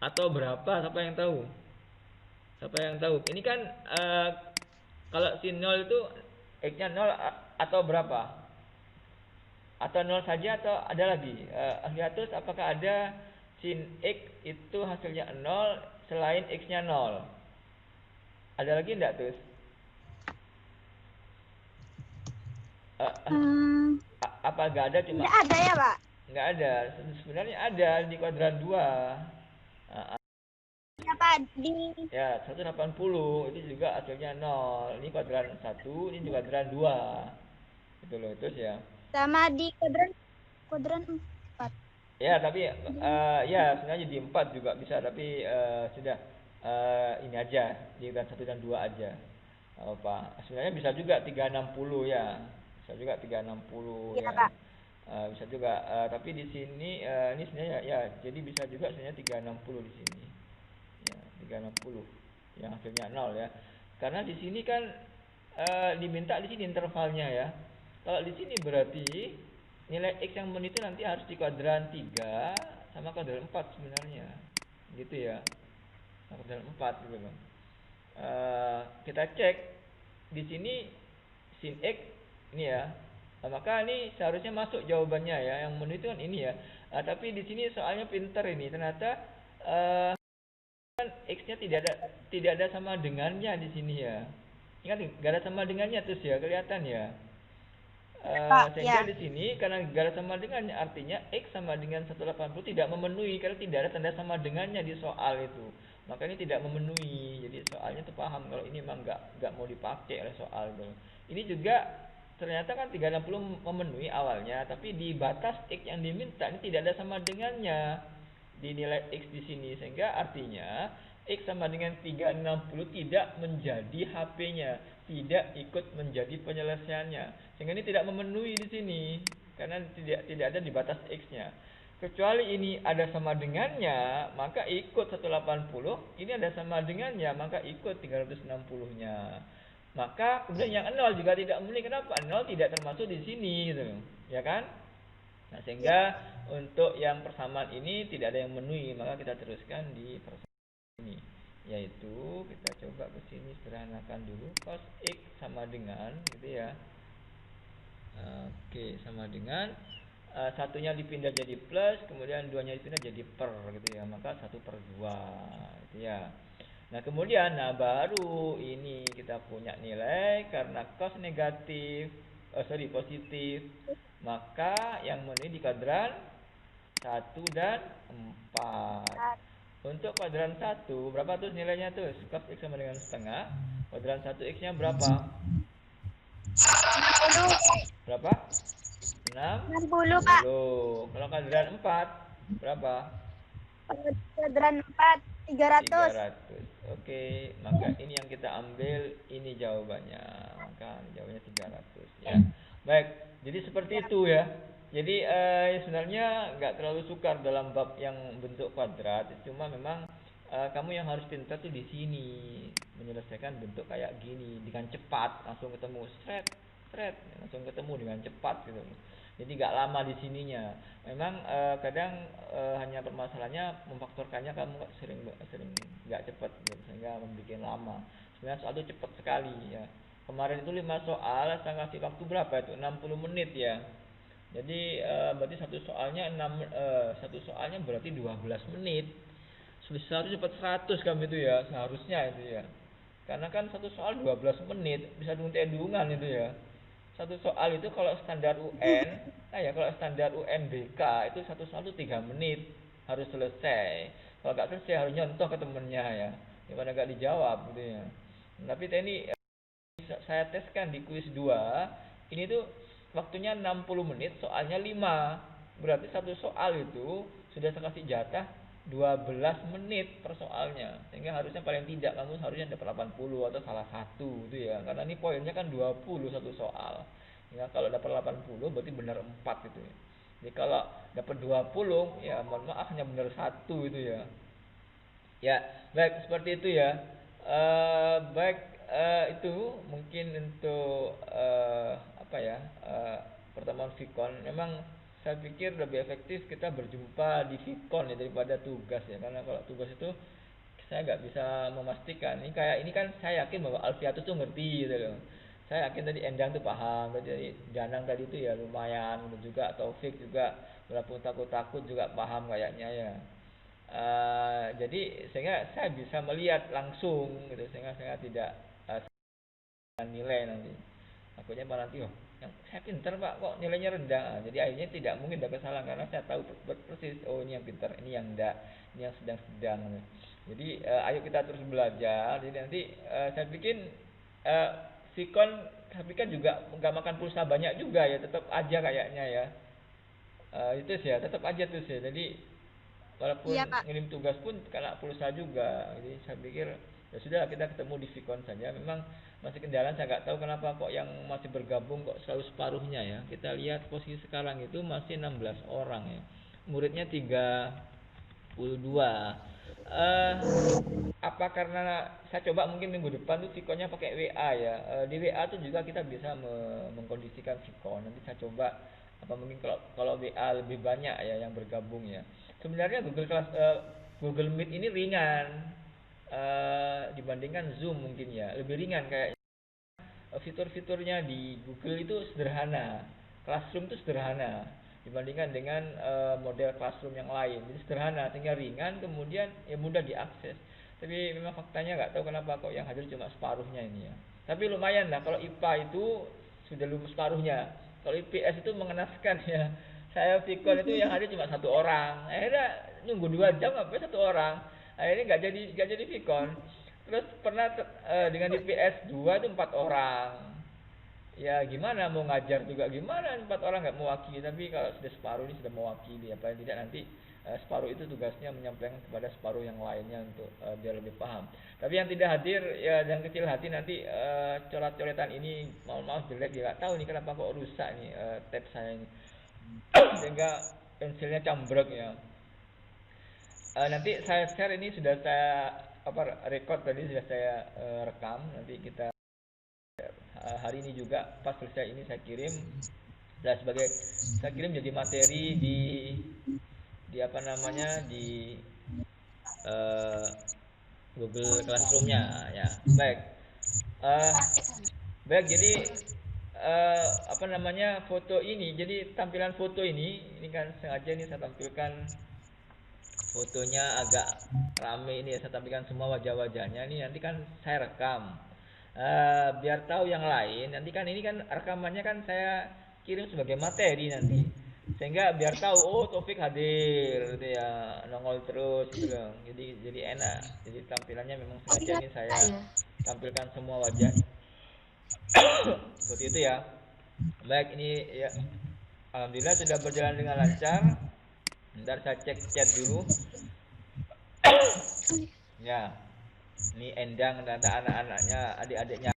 Atau berapa? Siapa yang tahu? Siapa yang tahu? Ini kan kalau sin 0 itu X-nya 0 atau berapa? Atau 0 saja atau ada lagi? Lihat apakah ada sin X itu hasilnya 0 selain X-nya 0? Ada lagi enggak tuh? apa nggak ada cuma Tidak ada ya, Pak? nggak ada. Sebenarnya ada di kuadran 2. Apa di Ya, 180 itu juga hasilnya 0. Ini kuadran 1, ini kuadran 2. Gitu loh, terus ya. sama di kuadran 4. Ya, tapi ya sebenarnya di 4 juga bisa, tapi sudah ini aja, di kuadran 1 dan 2 aja. Apa? Sebenarnya bisa juga 360 ya. Bisa juga 360 Iya, ya. Pak. Bisa juga tapi di sini ini sebenarnya ya, jadi bisa juga sebenarnya 360 di sini. Ya, 360 yang hasilnya 0 ya. Karena di sini kan diminta di sini intervalnya ya. Kalau di sini berarti nilai X yang men itu nanti harus di kuadran 3 sama kuadran 4 sebenarnya. Gitu ya. Sama kuadran 4 gitu loh. Kita cek di sini sin X ini ya. Maka ini seharusnya masuk jawabannya ya. Yang men itu kan ini ya. Tapi di sini soalnya pinter ini. Ternyata kan X-nya tidak ada sama dengannya di sini ya. Ingat nggak ada sama dengannya terus ya, kelihatan ya. Sehingga ya. di sini karena nggak ada sama dengannya, artinya X sama dengan 180 tidak memenuhi karena tidak ada tanda sama dengannya di soal itu. Maka ini tidak memenuhi. Jadi soalnya tuh paham kalau ini memang nggak mau dipakai oleh soal itu. Ini juga ternyata kan 360 memenuhi awalnya, tapi di batas X yang diminta ini tidak ada sama dengannya di nilai X di sini, sehingga artinya X sama dengan 360 tidak menjadi HP-nya, tidak ikut menjadi penyelesaiannya, sehingga ini tidak memenuhi di sini karena tidak ada di batas X-nya. Kecuali ini ada sama dengannya, maka ikut 180. Ini ada sama dengannya, maka ikut 360-nya. Maka kemudian yang 0 juga tidak memenuhi. Kenapa? 0 tidak termasuk di sini gitu. Ya kan? Nah, sehingga untuk yang persamaan ini tidak ada yang memenuhi, maka kita teruskan di persamaan ini, yaitu kita coba ke sini sederhanakan dulu. Cos X sama dengan gitu ya. Oke, sama dengan satunya dipindah jadi plus, kemudian duanya dipindah jadi per gitu ya, maka 1/2 gitu ya. Nah kemudian baru ini kita punya nilai karena cos negatif positif, maka yang memenuhi di kuadran 1 dan 4. Untuk kuadran 1 berapa tuh nilainya tuh? Cos X sama dengan setengah. Kuadran 1 X nya berapa? 60. Berapa? 60, Pak. Kalau kuadran 4 berapa? Kuadran 4 300. 300. Oke, maka ini yang kita ambil, ini jawabannya. Maka jawabannya 300 ya. Baik, jadi seperti itu ya. Jadi sebenarnya nggak terlalu sukar dalam bab yang bentuk kuadrat, cuma memang kamu yang harus pintar tuh di sini, menyelesaikan bentuk kayak gini dengan cepat, langsung ketemu langsung ketemu dengan cepat gitu. Jadi nggak lama di sininya. Memang kadang hanya permasalahannya memfaktorkannya kamu sering nggak cepat gitu, sehingga membuat lama. Sebenarnya soal itu cepat sekali ya. Kemarin itu 5 soal, saya kasih waktu berapa itu? 60 menit ya. Jadi berarti satu soalnya berarti 12 menit. Seharusnya cepat 100 kamu itu ya, seharusnya itu ya. Karena kan satu soal 12 menit, bisa hitung-hitungan itu ya. Satu soal itu kalau standar UN, kalau standar UNBK itu satu soal itu 3 menit harus selesai. Kalau nggak selesai harus nyontoh ke temennya ya. Gimana nggak dijawab gitu ya. Tapi ini saya teskan di kuis 2, ini tuh waktunya 60 menit, soalnya 5. Berarti satu soal itu sudah saya kasih jatah 12 menit per soalnya. Sehingga harusnya paling tidak kamu harusnya dapat 80 atau salah satu gitu ya. Karena ini poinnya kan 20 satu soal. Ya, kalau dapat 80 berarti benar 4 gitu ya. Jadi kalau dapat 20 ya mohon maaf hanya benar 1 itu ya. Ya, baik seperti itu ya. Baik itu mungkin untuk pertemuan Vicon. Memang saya pikir lebih efektif kita berjumpa di Vicon ya daripada tugas ya, karena kalau tugas itu saya nggak bisa memastikan. Ini kan saya yakin bahwa Alfiatus tuh ngerti gitu loh. Saya yakin tadi Endang tuh paham, tadi Danang tadi itu ya lumayan, juga Taufik juga walaupun takut-takut juga paham kayaknya ya. Jadi sehingga saya bisa melihat langsung gitu, sehingga saya tidak nilai nanti. Takutnya nanti Saya pintar Pak, kok nilainya rendah. Nah, jadi akhirnya tidak mungkin ada kesalahan karena saya tahu persis, oh ini yang pintar, ini yang enggak, ini yang sedang-sedang. Jadi ayo kita terus belajar. Jadi nanti saya bikin Vicon, tapi kan juga nggak makan pulsa banyak juga ya, tetap aja kayaknya ya. Itu sih ya, tetap aja tuh sih. Jadi walaupun Iya, Pak. ngirim tugas pun kena pulsa juga. Jadi saya pikir ya sudah kita ketemu di Vicon saja. Memang masih kendala, saya nggak tahu kenapa kok yang masih bergabung kok selalu separuhnya ya. Kita lihat posisi sekarang itu masih 16 orang ya. Muridnya 32. Apa karena saya coba mungkin minggu depan tuh Viconnya pakai WA ya. Di WA tuh juga kita bisa mengkondisikan Vicon. Nanti saya coba apa mungkin kalau WA lebih banyak ya yang bergabung ya. Sebenarnya Google Meet ini ringan dibandingkan Zoom mungkin ya, lebih ringan kayak fitur-fiturnya di Google itu sederhana, Classroom itu sederhana dibandingkan dengan model Classroom yang lain. Jadi sederhana, sehingga ringan, kemudian ya mudah diakses. Tapi memang faktanya nggak tahu kenapa kok yang hadir cuma separuhnya ini ya. Tapi lumayan lah, kalau IPA itu sudah separuhnya. Kalau IPS itu mengenaskan ya. Saya Vicon itu yang hadir cuma 1 orang. Akhirnya nunggu 2 jam sampai 1 orang. Akhirnya nggak jadi Vicon. Terus pernah dengan IPS 2 itu 4 orang. Ya gimana mau ngajar juga gimana 4 orang nggak mewakili. Tapi kalau sudah separuh ini sudah mewakili. Paling tidak nanti separuh itu tugasnya menyampaikan kepada separuh yang lainnya untuk biar lebih paham. Tapi yang tidak hadir ya yang kecil hati nanti coret-coretan ini maaf jelek ya, nggak tahu nih kenapa kok rusak nih tab saya ini. Sehingga pensilnya cambrek ya. Nanti saya share ini sudah saya record tadi sudah saya rekam. Nanti kita hari ini juga pas selesai ini saya kirim. Nah, saya kirim jadi materi di apa namanya di Google Classroom-nya ya. Baik. Baik, jadi apa namanya foto ini, jadi tampilan foto ini kan sengaja ini saya tampilkan fotonya agak rame ini ya, saya tampilkan semua wajah-wajahnya ini, nanti kan saya rekam biar tahu yang lain, nanti kan ini kan rekamannya kan saya kirim sebagai materi nanti, sehingga biar tahu oh Taufik hadir gitu ya, nongol terus gitu loh. Jadi enak, jadi tampilannya memang sengaja ini saya tampilkan semua wajah seperti itu ya. Baik, ini ya alhamdulillah sudah berjalan dengan lancar. Bentar saya cek chat dulu. Ya, ini Endang dan anak-anaknya, adik-adiknya.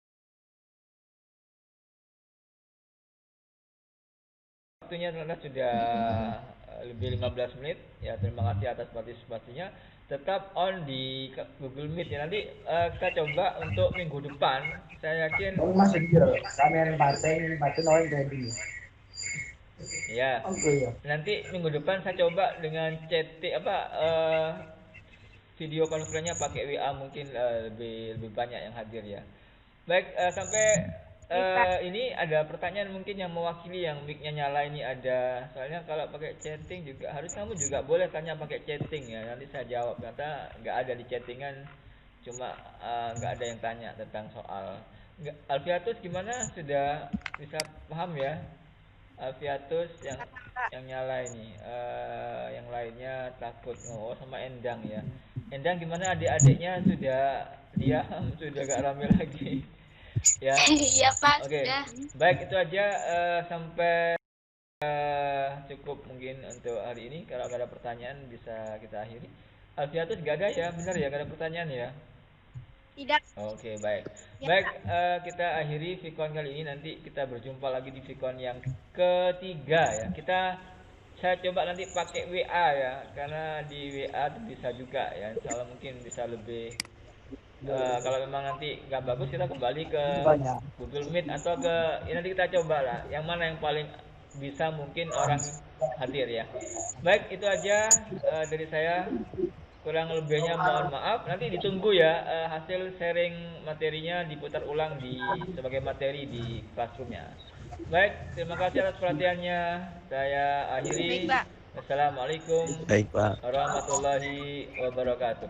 Waktunya sudah lebih 15 menit. Ya, terima kasih atas partisipasinya. Tetap on di Google Meet ya. Nanti kita coba untuk minggu depan. Saya yakin. Masih gitu. Kami yang baca noin dari Ya. Oke ya. Nanti minggu depan saya coba dengan video conference-nya pakai WA mungkin lebih banyak yang hadir ya. Baik, sampai ini ada pertanyaan mungkin yang mewakili yang mic-nya nyala ini ada. Soalnya kalau pakai chatting juga harus kamu juga boleh tanya pakai chatting ya. Nanti saya jawab karena nggak ada di chattingan, cuma nggak ada yang tanya tentang soal. Alfiatus gimana? Sudah bisa paham ya? Alfiatus yang nyala ini, yang lainnya takut. Oh, sama Endang ya. Endang gimana, adik-adiknya sudah diam, sudah gak rame lagi ya? Iya Pak. Oke. Baik, itu aja sampai cukup mungkin untuk hari ini. Kalau gak ada pertanyaan bisa kita akhiri. Alfiatus gak ada ya, benar ya, gak ada pertanyaan ya? Tidak. Oke, baik. Ya, Baik, kita akhiri Vicon kali ini. Nanti kita berjumpa lagi di Vicon yang ketiga ya. Saya coba nanti pakai WA ya, karena di WA bisa juga ya. Insya Allah mungkin bisa lebih. Kalau memang nanti nggak bagus, kita kembali ke Google Meet atau nanti kita coba lah. Yang mana yang paling bisa mungkin orang hadir ya. Baik, itu aja dari saya. Kurang lebihnya mohon maaf. Nanti ditunggu ya hasil sharing materinya diputar ulang sebagai materi di Classroom-nya. Baik, terima kasih atas perhatiannya. Saya akhiri. Baik, Pak. Wassalamualaikum Baik, Pak. warahmatullahi wabarakatuh.